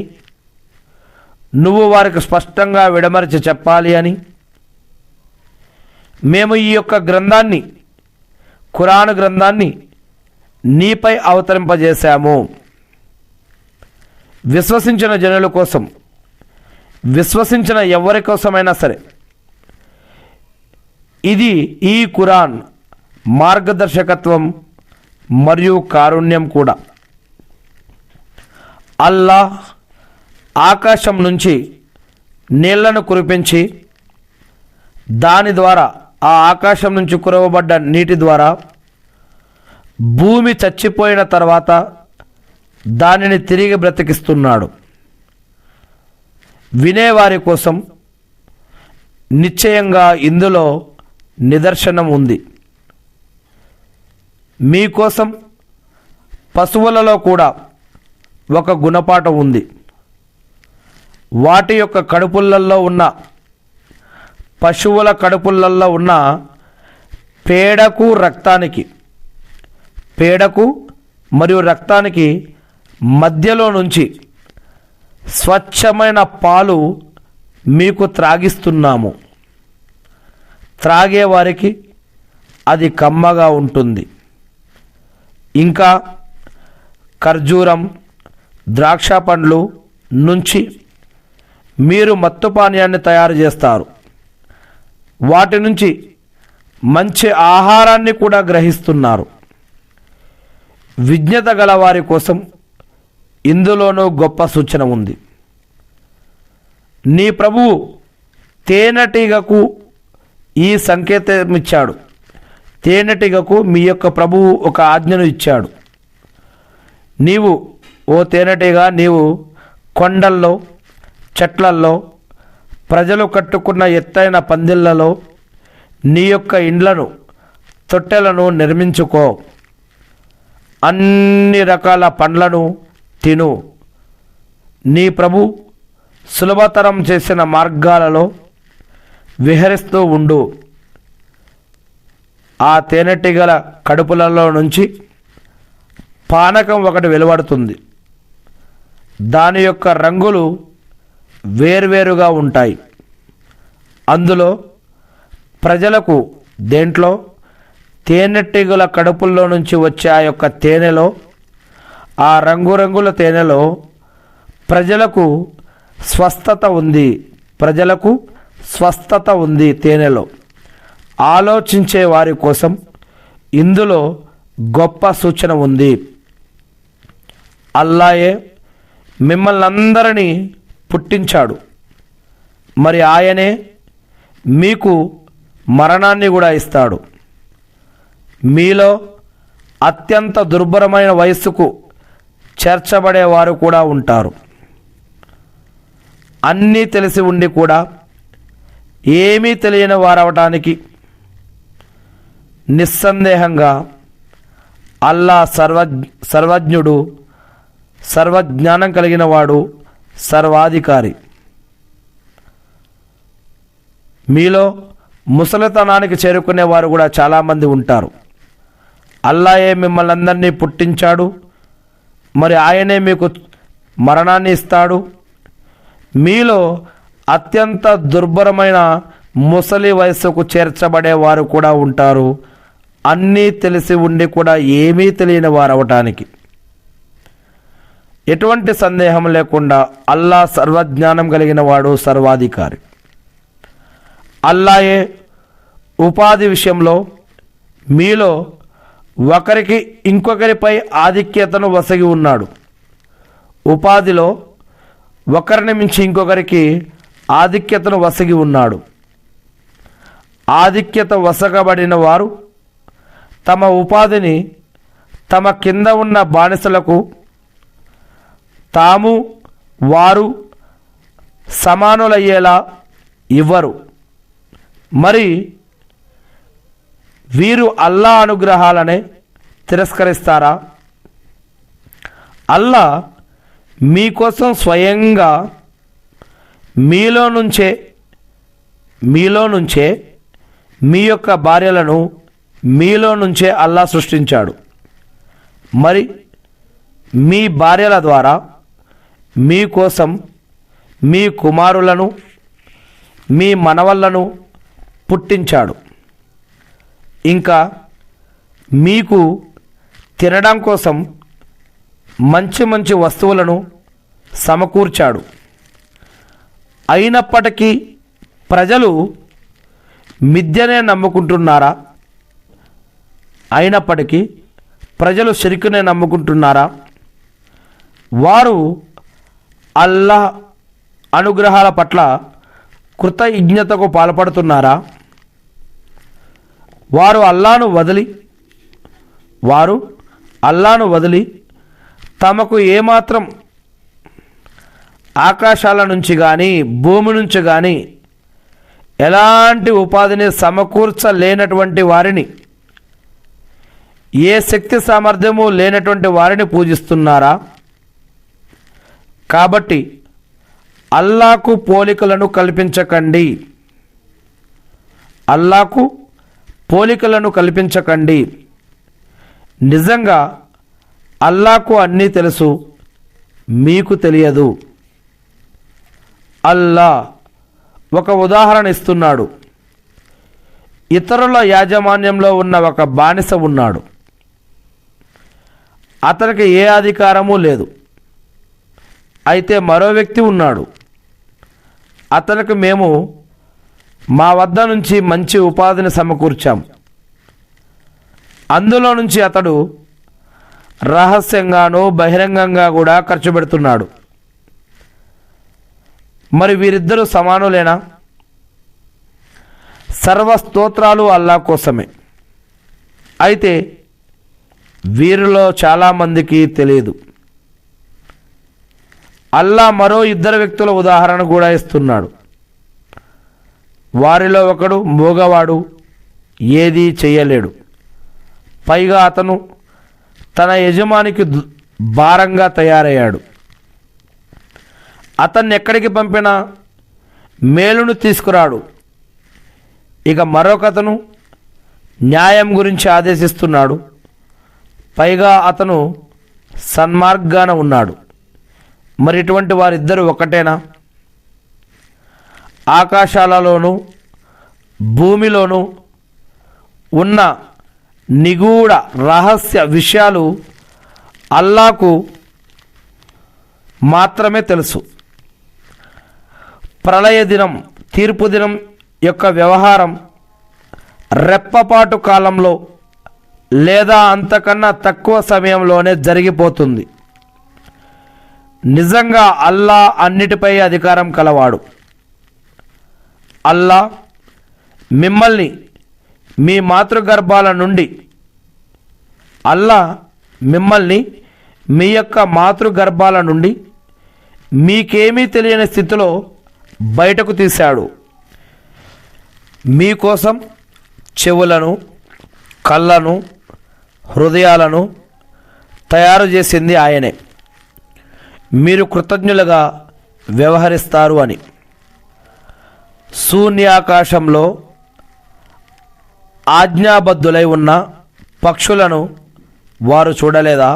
నువ్వు వారికి స్పష్టంగా విడమరిచి చెప్పాలి అని మేము ఈ యొక్క గ్రంథాన్ని, ఖురాన్ గ్రంథాన్ని నీపై అవతరింపజేశాము. విశ్వసించిన జనుల కోసం, విశ్వసించిన ఎవరి కోసమైనా సరే ఇది ఈ ఖురాన్ మార్గదర్శకత్వం మరియు కారుణ్యం కూడా. అల్లాహ్ ఆకాశం నుంచి నీళ్లను కురిపించి దాని ద్వారా, ఆ ఆకాశం నుంచి కురవబడ్డ నీటి ద్వారా భూమి చచ్చిపోయిన తర్వాత దానిని తిరిగి బ్రతికిస్తున్నాడు. వినేవారి కోసం నిశ్చయంగా ఇందులో నిదర్శనం ఉంది. మీకోసం పశువులలో కూడా ఒక గుణపాఠం ఉంది. వాటి యొక్క కడుపులలో ఉన్న, పశువుల కడుపులలో ఉన్న పేడకు మరియు రక్తానికి మధ్యలో నుంచి స్వచ్ఛమైన పాలు మీకు త్రాగిస్తున్నాము. త్రాగేవారికి అది కమ్మగా ఉంటుంది. ఇంకా ఖర్జూరం, ద్రాక్ష పండ్లు నుంచి మీరు మత్తు పానీయాన్ని తయారు చేస్తారు. వాటి నుంచి మంచి ఆహారాన్ని కూడా గ్రహిస్తున్నారు. విజ్ఞత గల వారి కోసం ఇందులోనూ గొప్ప సూచన ఉంది. నీ ప్రభువు తేనెటీగకు ఈ సంకేతం ఇచ్చాడు. తేనెటీగకు మీ యొక్క ప్రభువు ఒక ఆజ్ఞను ఇచ్చాడు. నీవు, ఓ తేనెటీగ, నీవు కొండల్లో, చెట్లల్లో, ప్రజలు కట్టుకున్న ఎత్తైన పందిళ్లలో నీ యొక్క ఇండ్లను, తొట్టెలను నిర్మించుకో. అన్ని రకాల పండ్లను తిను. నీ ప్రభు సులభతరం చేసిన మార్గాలలో విహరిస్తూ ఉండు. ఆ తేనెటీగల కడుపులలో నుంచి పానకం ఒకటి వెలువడుతుంది. దాని యొక్క రంగులు వేర్వేరుగా ఉంటాయి. అందులో ప్రజలకు, దేంట్లో తేనెటీగల కడుపుల్లో నుంచి వచ్చే ఆ యొక్క తేనెలో, ఆ రంగురంగుల తేనెలో ప్రజలకు స్వస్థత ఉంది. ప్రజలకు స్వస్థత ఉంది తేనెలో. ఆలోచించే వారి కోసం ఇందులో గొప్ప సూచన ఉంది. అల్లాయే మిమ్మల్ని అందరినీ పుట్టించాడు. మరి ఆయనే మీకు మరణాన్ని కూడా ఇస్తాడు. మీలో అత్యంత దుర్భరమైన వయస్సుకు చేర్చబడేవారు కూడా ఉంటారు. అన్నీ తెలిసి ఉండి కూడా ఏమీ తెలియని వారవటానికి నిస్సందేహంగా అల్లా సర్వజ్ఞుడు, సర్వజ్ఞానం కలిగిన వాడు, సర్వాధికారి. మీలో ముసలితనానికి చేరుకునే వారు కూడా చాలామంది ఉంటారు. అల్లాయే మిమ్మల్ని అందరినీ పుట్టించాడు, మరి ఆయనే మీకు మరణాన్ని ఇస్తాడు. మీలో అత్యంత దుర్భరమైన ముసలి వయస్సుకు చేర్చబడే వారు కూడా ఉంటారు, అన్నీ తెలిసి ఉండి కూడా ఏమీ తెలియని వారు అవటానికి. ఎటువంటి సందేహం లేకుండా అల్లా సర్వజ్ఞానం కలిగిన వాడు, సర్వాధికారి. అల్లాయే ఉపాధి విషయంలో మీలో ఒకరికి ఇంకొకరిపై ఆధిక్యతను వసగి ఉన్నాడు. ఉపాధిలో ఒకరిని మించి ఇంకొకరికి ఆధిక్యతను వసగి ఉన్నాడు. ఆధిక్యత వసగబడిన వారు తమ ఉపాధిని తమ కింద ఉన్న బానిసలకు తాము వారు సమానులయ్యేలా ఇవ్వరు. మరి వీరు అల్లా అనుగ్రహాలనే తిరస్కరిస్తారా? అల్లా మీకోసం స్వయంగా మీలో నుంచే మీ యొక్క భార్యలను మీలో నుంచే అల్లా సృష్టించాడు. మరి మీ భార్యల ద్వారా మీకోసం మీ కుమారులను మీ మనవళ్లను పుట్టించాడు. ఇంకా మీకు తినడం కోసం మంచి మంచి వస్తువులను సమకూర్చాడు. అయినప్పటికీ ప్రజలు మిథ్యనే నమ్ముకుంటున్నారా? అయినప్పటికీ ప్రజలు షిర్కునే నమ్ముకుంటున్నారా? వారు అల్లాహ్ అనుగ్రహాల పట్ల కృతజ్ఞతకు పాల్పడుతున్నారా? వారు అల్లాను వదిలి తమకు ఏమాత్రం ఆకాశాల నుంచి కానీ భూమి నుంచి కానీ ఎలాంటి ఉపాధిని సమకూర్చలేనటువంటి వారిని, ఏ శక్తి సామర్థ్యము లేనటువంటి వారిని పూజిస్తున్నారా? కాబట్టి అల్లాకు పోలికలను కల్పించకండి. అల్లాకు పోలికలను కల్పించకండి. నిజంగా అల్లాకు అన్నీ తెలుసు, మీకు తెలియదు. అల్లా ఒక ఉదాహరణ ఇస్తున్నాడు. ఇతరుల యాజమాన్యంలో ఉన్న ఒక బానిస ఉన్నాడు. అతనికి ఏ అధికారము లేదు. అయితే మరో వ్యక్తి ఉన్నాడు. అతనికి మేము మా వద్ద నుంచి మంచి ఉపాధిని సమకూర్చాం. అందులో నుంచి అతడు రహస్యంగానూ బహిరంగంగా కూడా ఖర్చు పెడుతున్నాడు. మరి వీరిద్దరూ సమానులేనా? సర్వస్తోత్రాలు అల్లా కోసమే. అయితే వీరిలో చాలామందికి తెలియదు. అల్లా మరో ఇద్దరు వ్యక్తుల ఉదాహరణ కూడా ఇస్తున్నాడు. వారిలో ఒకడు మూగవాడు, ఏదీ చెయ్యలేడు. పైగా అతను తన యజమానికి భారంగా తయారయ్యాడు. అతన్ని ఎక్కడికి పంపినా మేలును తీసుకురాడు. ఇక మరొకతను న్యాయం గురించి ఆదేశిస్తున్నాడు. పైగా అతను సన్మార్గాన ఉన్నాడు. మరి ఇటువంటి వారిద్దరూ ఒకటేనా? ఆకాశాలలోనూ భూమిలోనూ ఉన్న నిగూఢ రహస్య విషయాలు అల్లాకు మాత్రమే తెలుసు. ప్రళయ దినం, తీర్పు దినం యొక్క వ్యవహారం రెప్పపాటు కాలంలో లేదా అంతకన్నా తక్కువ సమయంలోనే జరిగిపోతుంది. నిజంగా అల్లా అన్నిటిపై అధికారం కలవాడు. అల్లా మిమ్మల్ని మీ మాతృగర్భాల నుండి మీ యొక్క మాతృగర్భాల నుండి మీకేమీ తెలియని స్థితిలో బయటకు తీశాడు. మీకోసం చెవులను, కళ్ళను, హృదయాలను తయారు చేసింది ఆయనే. మీరు కృతజ్ఞులుగా వ్యవహరిస్తారు అని. శూన్యాకాశంలో ఆజ్ఞాబద్ధులై ఉన్న పక్షులను వారు చూడలేదా?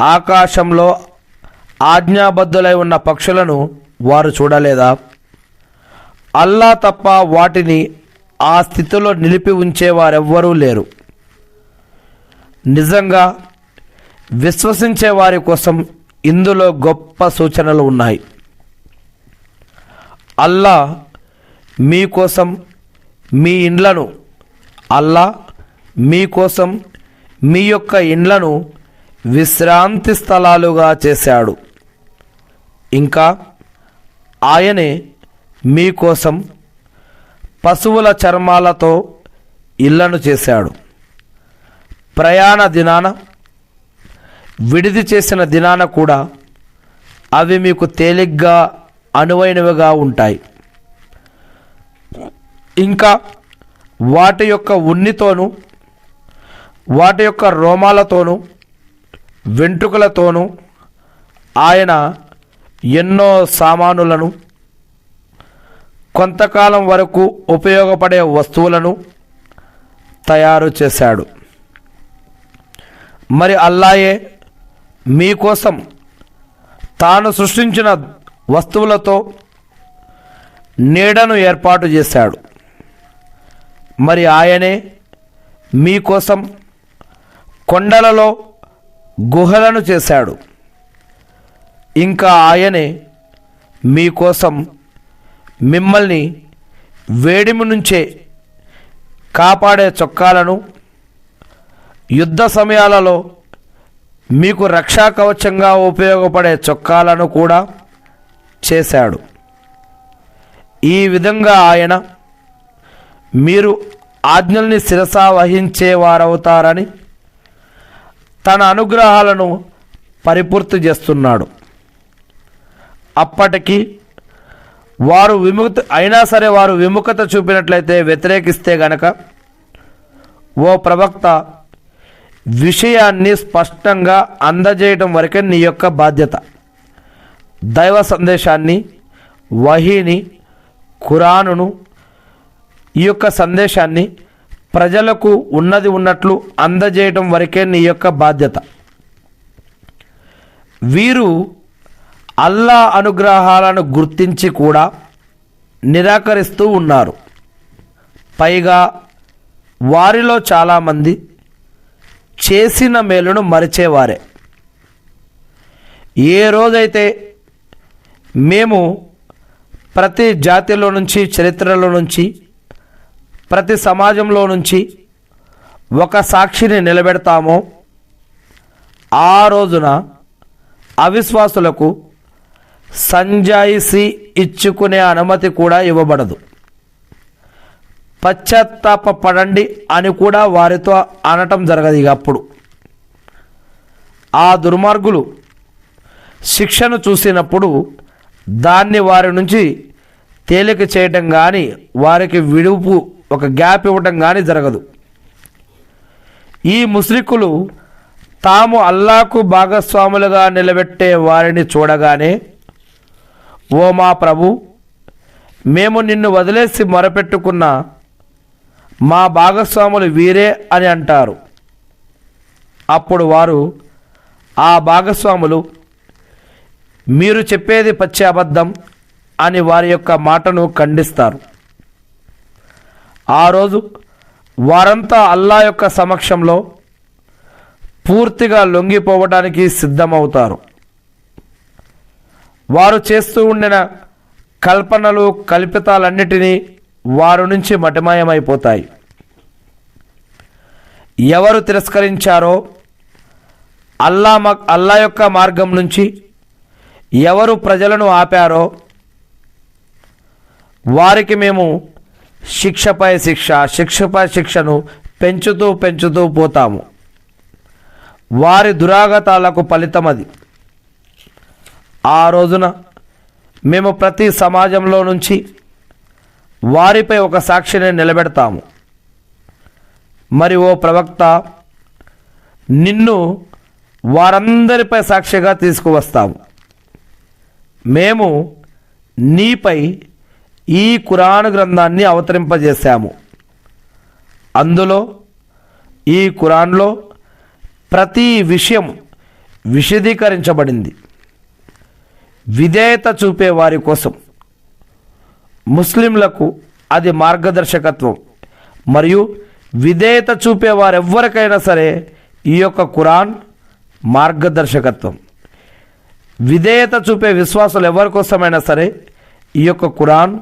ఆకాశంలో ఆజ్ఞాబద్ధులై ఉన్న పక్షులను వారు చూడలేదా? అల్లా తప్ప వాటిని ఆ స్థితిలో నిలిపి ఉంచేవారెవ్వరూ లేరు. నిజంగా విశ్వసించే వారి కోసం ఇందులో గొప్ప సూచనలు ఉన్నాయి. అల్లా మీకోసం మీ ఇండ్లను మీకోసం మీ యొక్క ఇండ్లను విశ్రాంతి స్థలాలుగా చేశాడు. ఇంకా ఆయనే మీకోసం పశువుల చర్మాలతో ఇళ్లను చేశాడు. ప్రయాణ దినాన, విడిది చేసిన దినాన కూడా అవి మీకు తేలిగ్గా అనువైనవిగా ఉంటాయి. ఇంకా వాటి యొక్క ఉన్నితోనూ, వాటి యొక్క రోమాలతోనూ, వెంట్రుకలతోనూ ఆయన ఎన్నో సామానులను, కొంతకాలం వరకు ఉపయోగపడే వస్తువులను తయారు చేశాడు. మరి అల్లాయే మీకోసం తాను సృష్టించిన వస్తువులతో నీడను ఏర్పాటు చేశాడు. మరి ఆయనే మీకోసం కొండలలో గుహలను చేశాడు. ఇంకా ఆయనే మీకోసం మిమ్మల్ని వేడిమి నుంచే కాపాడే చొక్కాలను, యుద్ధ సమయాలలో మీకు రక్షా కవచంగా ఉపయోగపడే చొక్కాలను కూడా చేశాడు. ఈ విధంగా ఆయన మీరు ఆజ్ఞల్ని శిరసా వహించేవారవుతారని తన అనుగ్రహాలను పరిపూర్తి చేస్తున్నాడు. అప్పటికి వారు వారు విముఖత చూపినట్లయితే, వ్యతిరేకిస్తే గనక, ఓ ప్రవక్త, విషయాన్ని స్పష్టంగా అందజేయటం వరకే నీ యొక్క బాధ్యత. దైవ సందేశాన్ని, వహీని, ఖురానును, ఈ యొక్క సందేశాన్ని ప్రజలకు ఉన్నది ఉన్నట్లు అందజేయటం వరకే నీ యొక్క బాధ్యత. వీరు అల్లా అనుగ్రహాలను గుర్తించి కూడా నిరాకరిస్తూ ఉన్నారు. పైగా వారిలో చాలామంది చేసిన మేలును మరిచేవారే. ఏ రోజైతే మేము ప్రతి జాతిలో నుంచి, చరిత్రలో నుంచి, ప్రతి సమాజంలో నుంచి ఒక సాక్షిని నిలబెడతామో ఆ రోజున అవిశ్వాసులకు సంజాయిషీ ఇచ్చుకునే అనుమతి కూడా ఇవ్వబడదు. పశ్చాత్తాపపడండి అని కూడా వారితో అనటం జరగదు. ఇక అప్పుడు ఆ దుర్మార్గులు శిక్షను చూసినప్పుడు దాన్ని వారి నుంచి తేలిక చేయటం కానీ, వారికి విడుపు, ఒక గ్యాప్ ఇవ్వటం కానీ జరగదు. ఈ ముష్రికులు తాము అల్లాకు భాగస్వాములుగా నిలబెట్టే వారిని చూడగానే, ఓ మా ప్రభు, మేము నిన్ను వదిలేసి మొరపెట్టుకున్న మా భాగస్వాములు వీరే అని అంటారు. అప్పుడు వారు, ఆ భాగస్వాములు మీరు చెప్పేది పచ్చి అబద్ధం అని వారి యొక్క మాటను ఖండిస్తారు. ఆ రోజు వారంతా అల్లా యొక్క సమక్షంలో పూర్తిగా లొంగిపోవడానికి సిద్ధమవుతారు. వారు చేస్తూ ఉండిన కల్పనలు, కల్పితాలన్నిటినీ వారి నుంచి మటిమాయమైపోతాయి. ఎవరు తిరస్కరించారో, అల్లా యొక్క మార్గం నుంచి ఎవరు ప్రజలను ఆపారో వారికి మేము శిక్షపై శిక్షను పెంచుతూ పోతాము. వారి దురాగతాలకు ఫలితం అది. ఆ రోజున మేము ప్రతి సమాజంలో నుంచి వారిపై ఒక సాక్షిని నిలబెడతాము. మరి ఓ ప్రవక్త, నిన్ను వారందరిపై సాక్షిగా తీసుకువస్తాము. మేము నీపై ఈ ఖురాన్ గ్రంథాన్ని అవతరింపజేశాము. అందులో, ఈ ఖురాన్లో ప్రతి విషయం విశదీకరించబడింది, విధేయత చూపే వారి కోసం. ముస్లింలకు అది మార్గదర్శకత్వం. మరియు విధేయత చూపే వారెవ్వరికైనా సరే ఈ యొక్క ఖురాన్ మార్గదర్శకత్వం. విధేయత చూపే విశ్వాసులు ఎవరి కోసమైనా సరే ఈ యొక్క ఖురాన్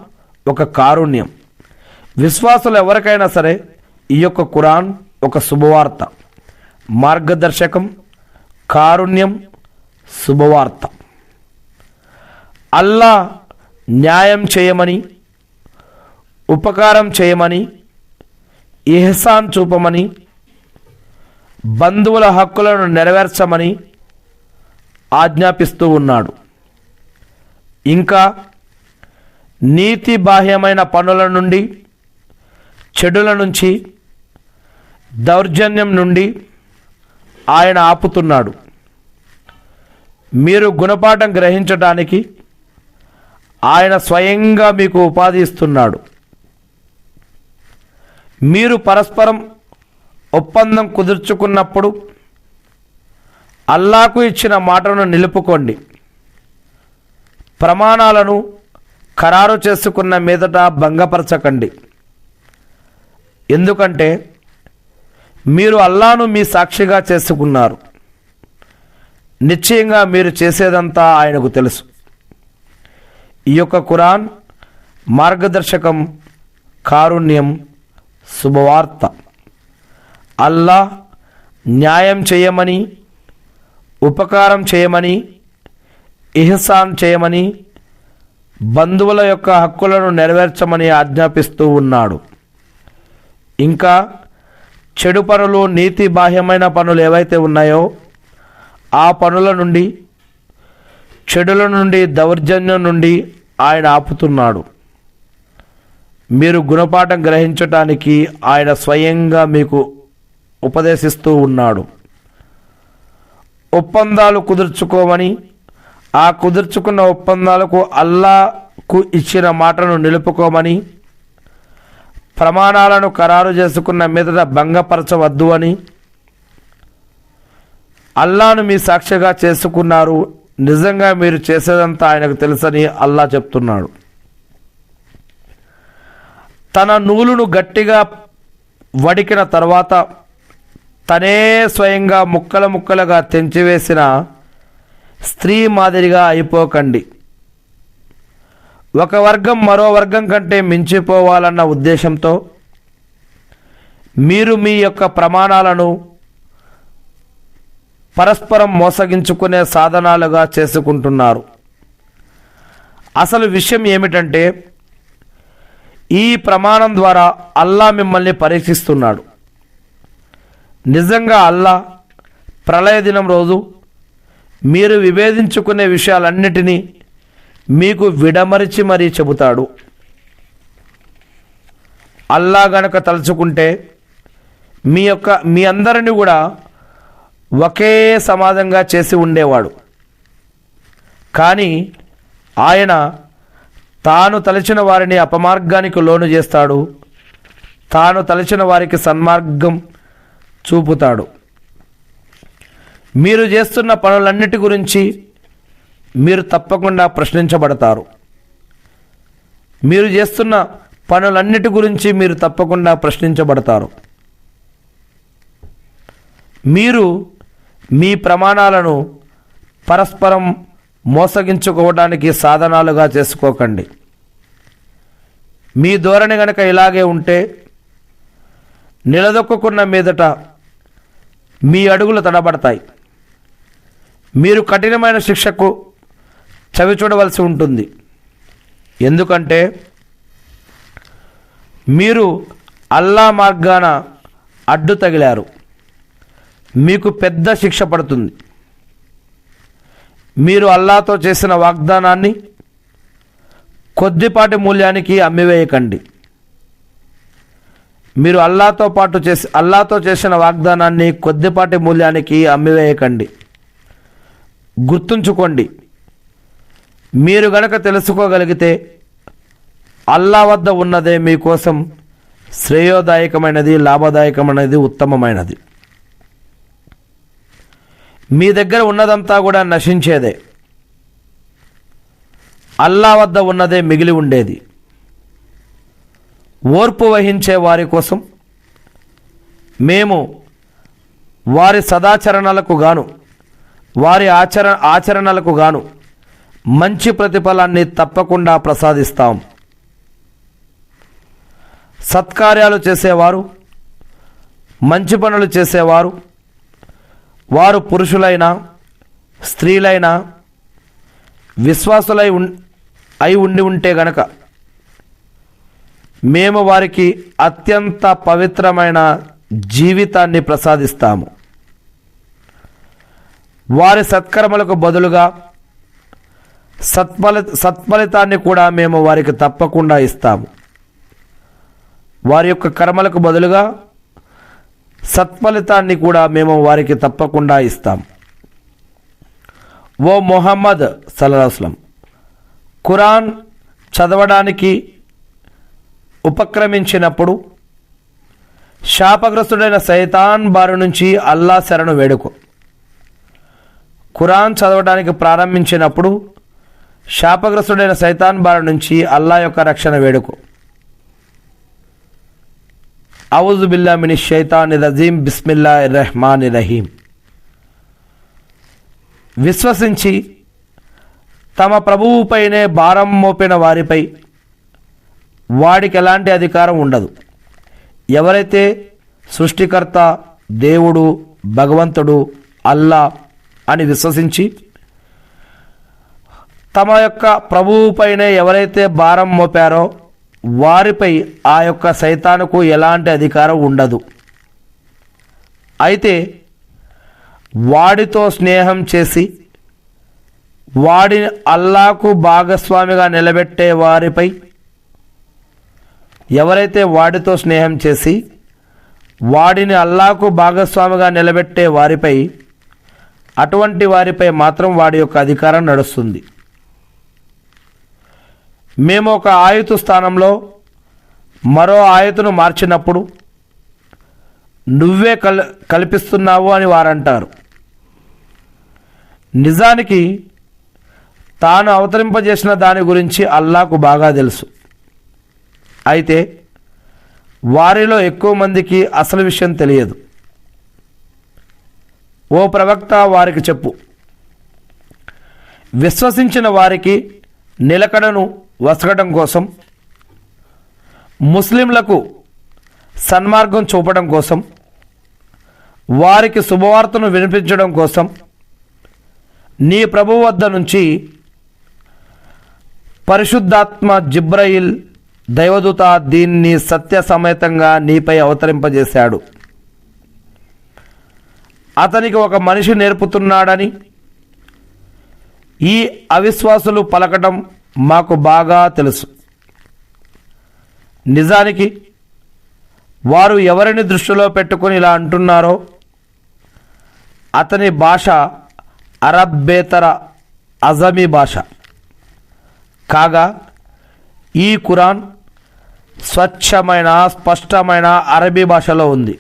ఒక కారుణ్యం. విశ్వాసులు ఎవరికైనా సరే ఈ యొక్క ఖురాన్ ఒక శుభవార్త. మార్గదర్శకం, కారుణ్యం, శుభవార్త. అల్లా న్యాయం చేయమని, ఉపకారం చేయమని, ఇహ్సాన్ చూపమని, బంధువుల హక్కులను నెరవేర్చమని ఆజ్ఞాపిస్తూ ఉన్నాడు. ఇంకా నీతి బాహ్యమైన పనుల నుండి, చెడుల నుంచి, దౌర్జన్యం నుండి ఆయన ఆపుతున్నాడు. మీరు గుణపాఠం గ్రహించడానికి ఆయన స్వయంగా మీకు ఉపాధి ఇస్తున్నాడు. మీరు పరస్పరం ఒప్పందం కుదుర్చుకున్నప్పుడు అల్లాకు ఇచ్చిన మాటను నిలుపుకోండి. ప్రమాణాలను ఖరారు చేసుకున్న మీదట భంగపరచకండి. ఎందుకంటే మీరు అల్లాను మీ సాక్షిగా చేసుకున్నారు. నిశ్చయంగా మీరు చేసేదంతా ఆయనకు తెలుసు. ఈ యొక్క ఖురాన్ మార్గదర్శకం, కారుణ్యం, శుభవార్త. అల్లా న్యాయం చేయమని, ఉపకారం చేయమని, ఇహ్సాన్ చేయమని, బంధువుల యొక్క హక్కులను నెరవేర్చమని ఆజ్ఞాపిస్తూ ఉన్నాడు. ఇంకా చెడు పనులు, నీతి బాహ్యమైన పనులు ఏవైతే ఉన్నాయో ఆ పనుల నుండి, చెడుల నుండి, దౌర్జన్యం నుండి ఆయన ఆపుతున్నాడు. మీరు గుణపాఠం గ్రహించటానికి ఆయన స్వయంగా మీకు ఉపదేశిస్తూ ఉన్నాడు. ఒప్పందాలు కుదుర్చుకోమని, ఆ కుదుర్చుకున్న ఒప్పందాలకు అల్లాకు ఇచ్చిన మాటను నిలుపుకోమని, ప్రమాణాలను ఖరారు చేసుకున్న మీదట భంగపరచవద్దు అని, అల్లాను మీ సాక్షిగా చేసుకున్నారు. నిజంగా మీరు చేసేదంతా ఆయనకు తెలుసని అల్లా చెప్తున్నాడు. తన నూలును గట్టిగా వడికిన తర్వాత తనే స్వయంగా ముక్కలు ముక్కలుగా తెంచివేసిన స్త్రీ మాదిరిగా అయిపోకండి. ఒక వర్గం మరో వర్గం కంటే మించిపోవాలన్న ఉద్దేశంతో మీరు మీ యొక్క ప్రమాణాలను పరస్పరం మోసగించుకునే సాధనాలుగా చేసుకుంటున్నారు. అసలు విషయం ఏమిటంటే, ఈ ప్రమాణం ద్వారా అల్లా మిమ్మల్ని పరీక్షిస్తున్నాడు. నిజంగా అల్లా ప్రళయ దినం రోజు మీరు విభేదించుకునే విషయాలన్నిటినీ మీకు విడమరిచి మరీ చెబుతాడు. అల్లా గనక తలుచుకుంటే మీ అందరినీ కూడా ఒకే సమాజంగా చేసి ఉండేవాడు. కానీ ఆయన తాను తలచిన వారిని అపమార్గానికి లోను చేస్తాడు, తాను తలచిన వారికి సన్మార్గం చూపుతాడు. మీరు చేస్తున్న పనులన్నిటి గురించి మీరు తప్పకుండా ప్రశ్నించబడతారు. మీరు చేస్తున్న పనులన్నిటి గురించి మీరు తప్పకుండా ప్రశ్నించబడతారు. మీరు మీ ప్రమాణాలను పరస్పరం మోసగించుకోవడానికి సాధనాలుగా చేసుకోకండి. మీ ధోరణి గనక ఇలాగే ఉంటే నిలదొక్కున్న మీదట మీ అడుగులు తడబడతాయి. మీరు కఠినమైన శిక్షకు చవి చూడవలసి ఉంటుంది. ఎందుకంటే మీరు అల్లా మార్గాన అడ్డు తగిలారు. మీకు పెద్ద శిక్ష పడుతుంది. మీరు అల్లాతో చేసిన వాగ్దానాన్ని కొద్దిపాటి మూల్యానికి అమ్మివేయకండి. మీరు అల్లాతో చేసిన వాగ్దానాన్ని కొద్దిపాటి మూల్యానికి అమ్మివేయకండి. గుర్తుంచుకోండి, మీరు గనక తెలుసుకోగలిగితే అల్లా వద్ద ఉన్నదే మీకోసం శ్రేయోదాయకమైనది, లాభదాయకమైనది, ఉత్తమమైనది. మీ దగ్గర ఉన్నదంతా కూడా నశించేదే. అల్లా వద్ద ఉన్నదే మిగిలి ఉండేది. ఓర్పు వహించే వారి కోసం మేము వారి సదాచరణలకు గాను, వారి ఆచరణలకు గాను మంచి ప్రతిఫలాన్ని తప్పకుండా ప్రసాదిస్తాం. సత్కార్యాలు చేసేవారు, మంచి పనులు చేసేవారు, వారు పురుషులైనా స్త్రీలైనా విశ్వాసులై ఉండి ఉంటే గనక మేము వారికి అత్యంత పవిత్రమైన జీవితాన్ని ప్రసాదిస్తాము. వారి సత్కర్మలకు బదులుగా సత్ఫలితాన్ని కూడా మేము వారికి తప్పకుండా ఇస్తాము. వారి యొక్క కర్మలకు బదులుగా సత్ఫలితాన్ని కూడా మేము వారికి తప్పకుండా ఇస్తాం. ఓ మొహమ్మద్ సల్లల్లాహు అలైహి వసల్లం, ఖురాన్ చదవడానికి ఉపక్రమించినప్పుడు శాపగ్రస్తుడైన సైతాన్ బారి నుంచి అల్లా శరణు వేడుకో. ఖురాన్ చదవడానికి ప్రారంభించినప్పుడు శాపగ్రస్తుడైన సైతాన్ బారి నుంచి అల్లా యొక్క రక్షణ వేడుకో. ఔజు బిల్లాహి మినష్ షైతానిర్ రజీం. బిస్మిల్లాహిర్ రహ్మానిర్ రహీం. విశ్వసించి తమ ప్రభువుపైనే భారం మోపిన వారిపై వాడికి ఎలాంటి అధికారం ఉండదు. ఎవరైతే సృష్టికర్త, దేవుడు, భగవంతుడు, అల్లా అని విశ్వసించి తమ యొక్క ప్రభువుపైనే ఎవరైతే భారం మోపారో వారిపై ఆ యొక్క సైతానుకు ఎలాంటి అధికారం ఉండదు. అయితే వాడితో స్నేహం చేసి వాడిని అల్లాకు భాగస్వామిగా నిలబెట్టే వారిపై, ఎవరైతే వాడితో స్నేహం చేసి వాడిని అల్లాకు భాగస్వామిగా నిలబెట్టే వారిపై, అటువంటి వారిపై మాత్రం వాడి యొక్క అధికారం నడుస్తుంది. మేము ఒక ఆయతు స్థానంలో మరో ఆయతును మార్చినప్పుడు నువ్వే కల్పిస్తున్నావు అని వారంటారు. నిజానికి తాను అవతరింపజేసిన దాని గురించి అల్లాకు బాగా తెలుసు. అయితే వారిలో ఎక్కువ మందికి అసలు విషయం తెలియదు. ఓ ప్రవక్త, వారికి చెప్పు, విశ్వసించిన వారికి నిలకడను వసగడం కోసం, ముస్లింలకు సన్మార్గం చూపడం కోసం, వారికి శుభవార్తను వినిపించడం కోసం నీ ప్రభువు వద్ద నుంచి పరిశుద్ధాత్మ జిబ్రయిల్ దైవదూత దీన్ని సత్య సమేతంగా నీపై అవతరింపజేశాడు. అతనికి ఒక మనిషి నేర్పుతున్నాడని ఈ అవిశ్వాసులు పలకటం మాకు బాగా తెలుసు. నిజానికి వారు ఎవరిని దృష్టిలో పెట్టుకుని ఇలా అంటున్నారో అతని భాష అరబ్బేతర అజమీ భాష కాగా ఈ ఖురాన్ స్వచ్ఛమైన స్పష్టమైన అరబీ భాషలో ఉంది.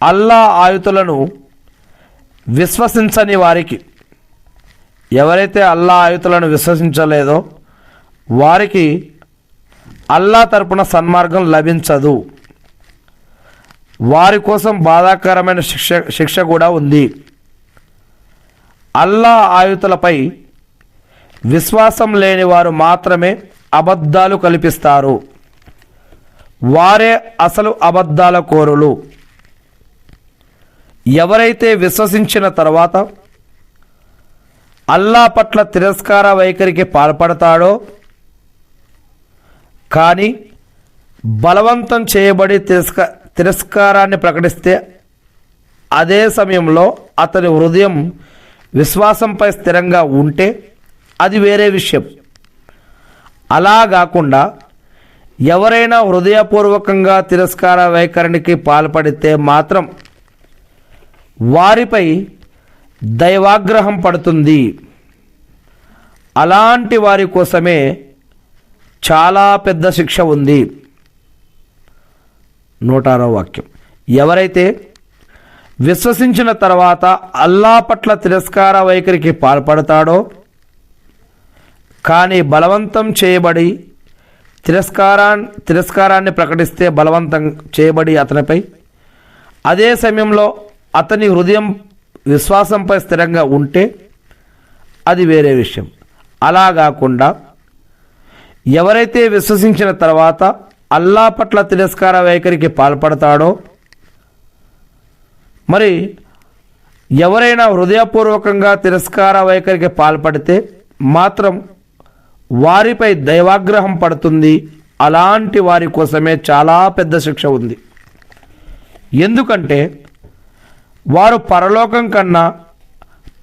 అల్లా ఆయుతులను విశ్వసించని వారికి, ఎవరైతే అల్లా ఆయుతులను విశ్వసించలేదో వారికి అల్లా తరపున సన్మార్గం లభించదు. వారి కోసం బాధాకరమైన శిక్ష కూడా ఉంది. అల్లా ఆయుతులపై విశ్వాసం లేని వారు మాత్రమే అబద్ధాలు కల్పిస్తారు. వారే అసలు అబద్ధాల కోరులు. ఎవరైతే విశ్వసించిన తర్వాత అల్లా పట్ల తిరస్కార వైఖరికి పాల్పడతాడో, కానీ బలవంతం చేయబడి తిరస్కారాన్ని ప్రకటిస్తే అదే సమయంలో అతని హృదయం విశ్వాసంపై స్థిరంగా ఉంటే అది వేరే విషయం. అలా కాకుండా ఎవరైనా హృదయపూర్వకంగా తిరస్కార వైఖరికి పాల్పడితే మాత్రం వారిపై దైవాగ్రహం పడుతుంది. అలాంటి వారి కోసమే చాలా పెద్ద శిక్ష ఉంది. 106వ వాక్యం, ఎవరైతే విశ్వసించిన తర్వాత అల్లా పట్ల తిరస్కార వైఖరికి పాల్పడతాడో కానీ బలవంతం చేయబడి తిరస్కారాన్ని ప్రకటిస్తే బలవంతం చేయబడి అతనిపై, అదే సమయంలో అతని హృదయం విశ్వాసంపై స్థిరంగా ఉంటే అది వేరే విషయం. అలా కాకుండా ఎవరైతే విశ్వసించిన తర్వాత అల్లా పట్ల తిరస్కార వైఖరికి పాల్పడతాడో, మరి ఎవరైనా హృదయపూర్వకంగా తిరస్కార వైఖరికి పాల్పడితే మాత్రం వారిపై దైవాగ్రహం పడుతుంది. అలాంటి వారి కోసమే చాలా పెద్ద శిక్ష ఉంది. ఎందుకంటే వారు పరలోకం కన్నా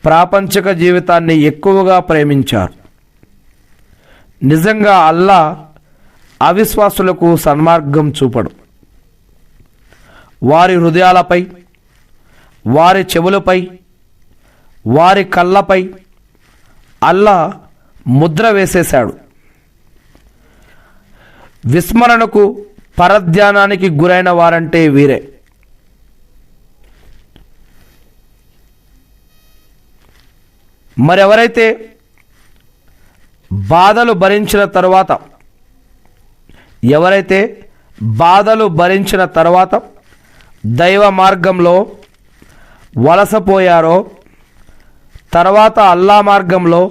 ప్రాపంచిక జీవితాన్ని ఎక్కువగా ప్రేమించారు. నిజంగా అల్లా అవిశ్వాసులకు సన్మార్గం చూపడు. వారి హృదయాలపై, వారి చెవులపై, వారి కళ్ళపై అల్లా ముద్ర వేసేశాడు. విస్మరణకు, పరధ్యానానికి గురైన వారంటే వీరే. మరెవరైతే బాధలు భరించిన తర్వాత దైవ మార్గంలో వలసపోయారో, తర్వాత అల్లా మార్గంలో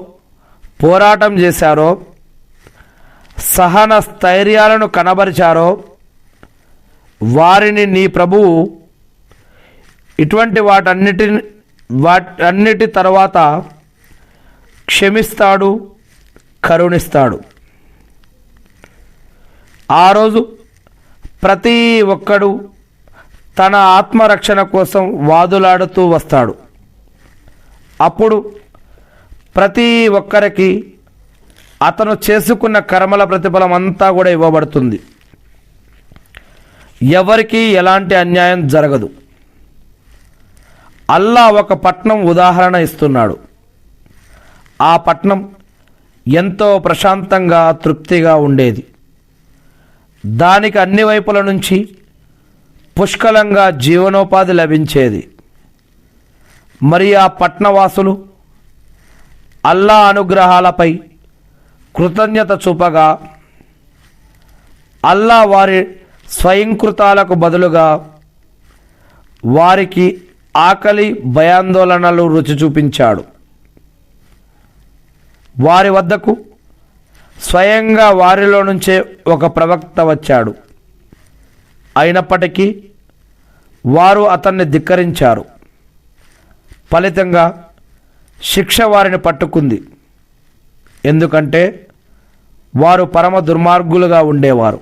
పోరాటం చేశారో, సహన స్థైర్యాలను కనబరిచారో వారిని నీ ప్రభువు ఇటువంటి వాటన్నిటి తర్వాత క్షమిస్తాడు, కరుణిస్తాడు. ఆ రోజు ప్రతి ఒక్కడు తన ఆత్మరక్షణ కోసం వాదులాడుతూ వస్తాడు. అప్పుడు ప్రతి ఒక్కరికి అతను చేసుకున్న కర్మల ప్రతిఫలం అంతా కూడా ఇవ్వబడుతుంది. ఎవరికీ ఎలాంటి అన్యాయం జరగదు. అల్లా ఒక పట్నం ఉదాహరణ ఇస్తున్నాడు. ఆ పట్నం ఎంతో ప్రశాంతంగా, తృప్తిగా ఉండేది. దానికి అన్ని వైపుల నుంచి పుష్కలంగా జీవనోపాధి లభించేది. మరి ఆ పట్నవాసులు అల్లా అనుగ్రహాలపై కృతజ్ఞత చూపగా అల్లా వారి స్వయంకృతాలకు బదులుగా వారికి ఆకలి, భయాందోళనలు రుచి చూపించాడు. వారి వద్దకు స్వయంగా వారిలో నుంచే ఒక ప్రవక్త వచ్చాడు. అయినప్పటికీ వారు అతన్ని ధిక్కరించారు. ఫలితంగా శిక్ష వారిని పట్టుకుంది. ఎందుకంటే వారు పరమ దుర్మార్గులుగా ఉండేవారు.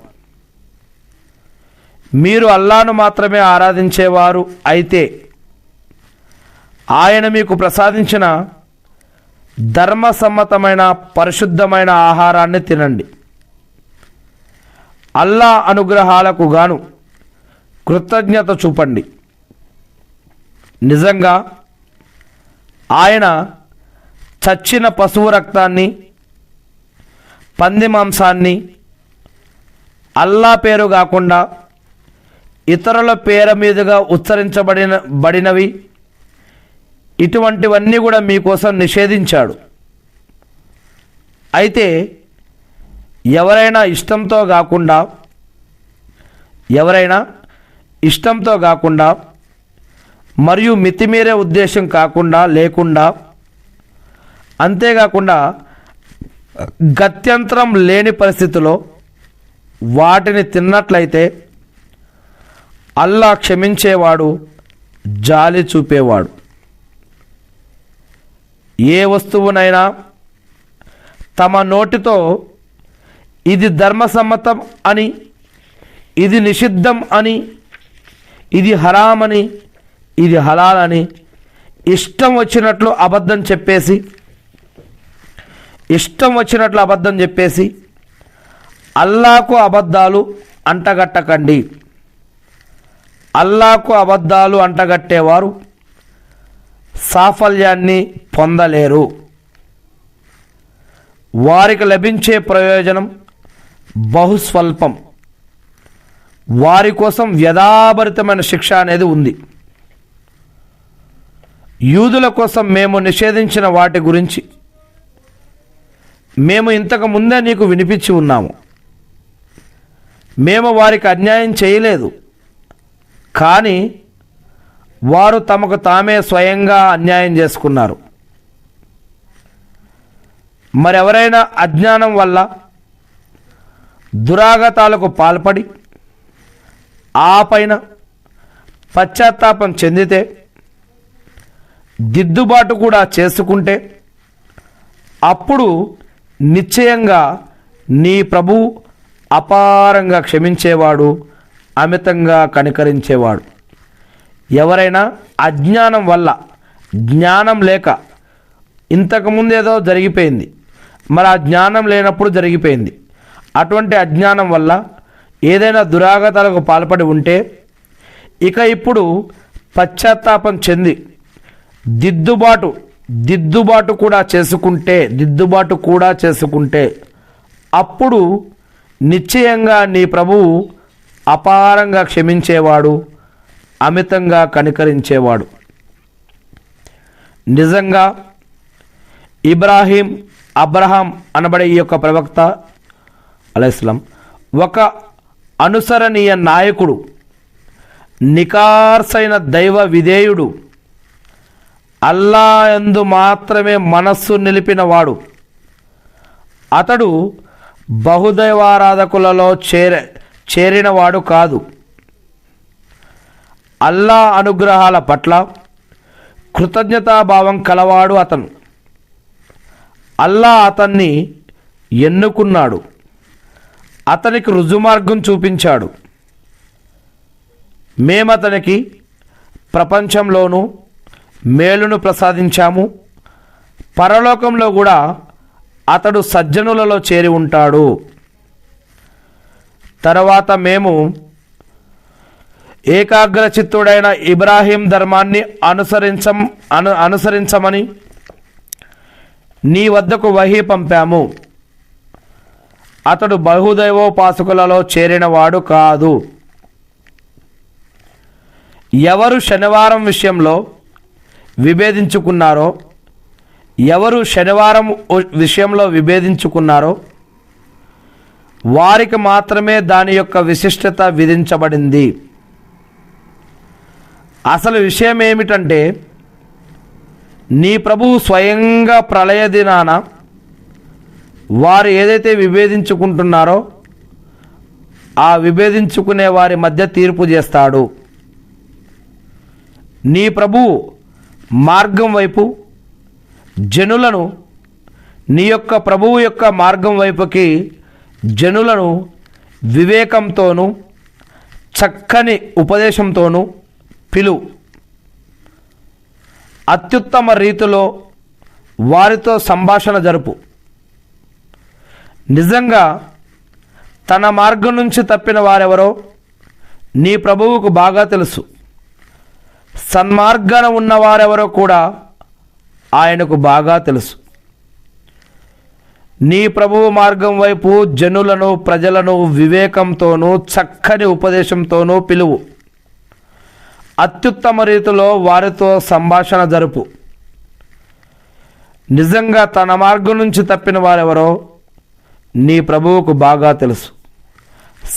మీరు అల్లాను మాత్రమే ఆరాధించేవారు అయితే ఆయన మీకు ప్రసాదించిన ధర్మసమ్మతమైన పరిశుద్ధమైన ఆహారాన్ని తినండి. అల్లా అనుగ్రహాలకు గాను కృతజ్ఞత చూపండి. నిజంగా ఆయన చచ్చిన పశువు రక్తాన్ని, పంది మాంసాన్ని అల్లా పేరు కాకుండా ఇతరుల పేరు మీదుగా ఉచ్చరించబడినవి ఇటువంటివన్నీ కూడా మీకోసం నిషేధించాడు. అయితే ఎవరైనా ఇష్టంతో కాకుండా మరియు మితిమీరే ఉద్దేశం లేకుండా అంతేకాకుండా గత్యంతరం లేని పరిస్థితిలో వాటిని తిన్నట్లయితే అల్లా క్షమించేవాడు, జాలి చూపేవాడు. ఏ వస్తువునైనా తమ నోటితో ఇది ధర్మసమ్మతం అని, ఇది నిషిద్ధం అని, ఇది హరాం అని, ఇది హలాల్ అని ఇష్టం వచ్చినట్లు అబద్ధం చెప్పేసి అల్లాకు అబద్ధాలు అంటగట్టకండి. అల్లాకు అబద్ధాలు అంటగట్టేవారు సాఫల్యాన్ని పొందలేరు. వారికి లభించే ప్రయోజనం బహుస్వల్పం. వారి కోసం వ్యధాభరితమైన శిక్ష అనేది ఉంది. యూదుల కోసం మేము నిషేధించిన వాటి గురించి మేము ఇంతకు ముందే నీకు వినిపించి ఉన్నాము. మేము వారికి అన్యాయం చేయలేదు, కానీ వారు తమకు తామే స్వయంగా అన్యాయం చేసుకున్నారు. మరెవరైనా అజ్ఞానం వల్ల దురాగతాలకు పాల్పడి ఆ పైన పశ్చాత్తాపం చెందితే, దిద్దుబాటు కూడా చేసుకుంటే, అప్పుడు నిశ్చయంగా నీ ప్రభువు అపారంగా క్షమించేవాడు, అమితంగా కనికరించేవాడు. ఎవరైనా అజ్ఞానం వల్ల, జ్ఞానం లేక ఇంతకుముందు ఏదో జరిగిపోయింది, మరి ఆ జ్ఞానం లేనప్పుడు జరిగిపోయింది, అటువంటి అజ్ఞానం వల్ల ఏదైనా దురాగతాలకు పాల్పడి ఉంటే, ఇక ఇప్పుడు పశ్చాత్తాపం చెంది దిద్దుబాటు కూడా చేసుకుంటే అప్పుడు నిశ్చయంగా నీ ప్రభువు అపారంగా క్షమించేవాడు, అమితంగా కనికరించేవాడు. నిజంగా అబ్రహాం అనబడే ఈ యొక్క ప్రవక్త అలైహిస్సలాం ఒక అనుసరణీయ నాయకుడు, నికార్సైన దైవ విధేయుడు, అల్లా యందు మాత్రమే మనస్సు నిలిపినవాడు. అతడు బహుదైవారాధకులలో చేరినవాడు కాదు. అల్లా అనుగ్రహాల పట్ల కృతజ్ఞతాభావం కలవాడు అతను. అల్లా అతన్ని ఎన్నుకున్నాడు, అతనికి రుజుమార్గం చూపించాడు. మేమతనికి ప్రపంచంలోనూ మేలును ప్రసాదించాము, పరలోకంలో కూడా అతడు సజ్జనులలో చేరి ఉంటాడు. తర్వాత మేము ఏకాగ్రచిత్తుడైన ఇబ్రాహీం ధర్మాన్ని అనుసరించమని నీ వద్దకు వహీ పంపాము. అతడు బహుదైవోపాసకులలో చేరినవాడు కాదు. ఎవరు శనివారం విషయంలో విభేదించుకున్నారో వారికి మాత్రమే దాని యొక్క విశిష్టత విధించబడింది. అసలు విషయం ఏమిటంటే, నీ ప్రభువు స్వయంగా ప్రళయ దినాన వారు ఏదైతే విభేదించుకుంటున్నారో ఆ విభేదించుకునే వారి మధ్య తీర్పు చేస్తాడు. నీ ప్రభువు మార్గం వైపు జనులను, నీ యొక్క ప్రభువు యొక్క మార్గం వైపుకి జనులను వివేకంతోనూ చక్కని ఉపదేశంతోనూ పిలువు. అత్యుత్తమ రీతిలో వారితో సంభాషణ జరుపు. నిజంగా తన మార్గం నుంచి తప్పిన వారెవరో నీ ప్రభువుకు బాగా తెలుసు. సన్మార్గాన ఉన్నవారెవరో కూడా ఆయనకు బాగా తెలుసు. నీ ప్రభువు మార్గం వైపు ప్రజలను వివేకంతోనూ చక్కని ఉపదేశంతోనూ పిలువు. అత్యుత్తమ రీతిలో వారితో సంభాషణ జరుపు. నిజంగా తన మార్గం నుంచి తప్పిన వారెవరో నీ ప్రభువుకు బాగా తెలుసు.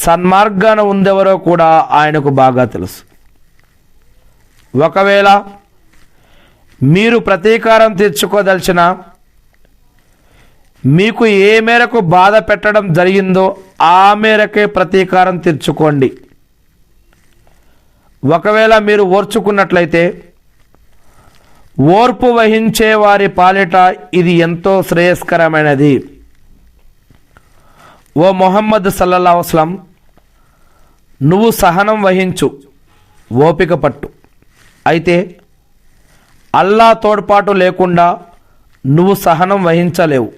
సన్మార్గాన ఉందెవరో కూడా ఆయనకు బాగా తెలుసు. ఒకవేళ మీరు ప్రతీకారం తీర్చుకోదలిచినా, మీకు ఏ మేరకు బాధ పెట్టడం జరిగిందో ఆ మేరకే ప్రతీకారం తీర్చుకోండి. ఒకవేళ మీరు ఓర్చుకున్నట్లయితే, ఓర్పు వహించే వారి పాలిట ఇది ఎంతో శ్రేయస్కరమైనది. ఓ ముహమ్మద్ సల్లల్లాహు అలైహి వసల్లం, నువ్వు సహనం వహించు, ఓపిక పట్టు. అయితే అల్లా తోడ్పాటు లేకుండా నువ్వు సహనం వహించలేవు.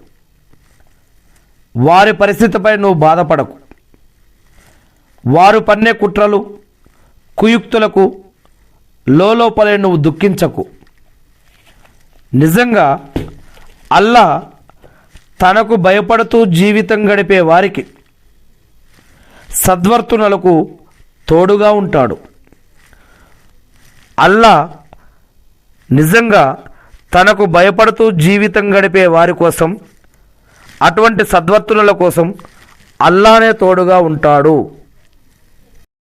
వారి పరిస్థితిపై నువ్వు బాధపడకు. వారు పన్నే కుట్రలు కుయుక్తులకు లోపలే నువ్వు దుఃఖించకు. నిజంగా అల్లా తనకు భయపడుతూ జీవితం గడిపే వారికి సద్వర్తనులకు తోడుగా ఉంటాడు. అల్లా నిజంగా తనకు భయపడుతూ జీవితం గడిపే వారి కోసం, అటువంటి సద్వర్తనుల కోసం అల్లానే తోడుగా ఉంటాడు.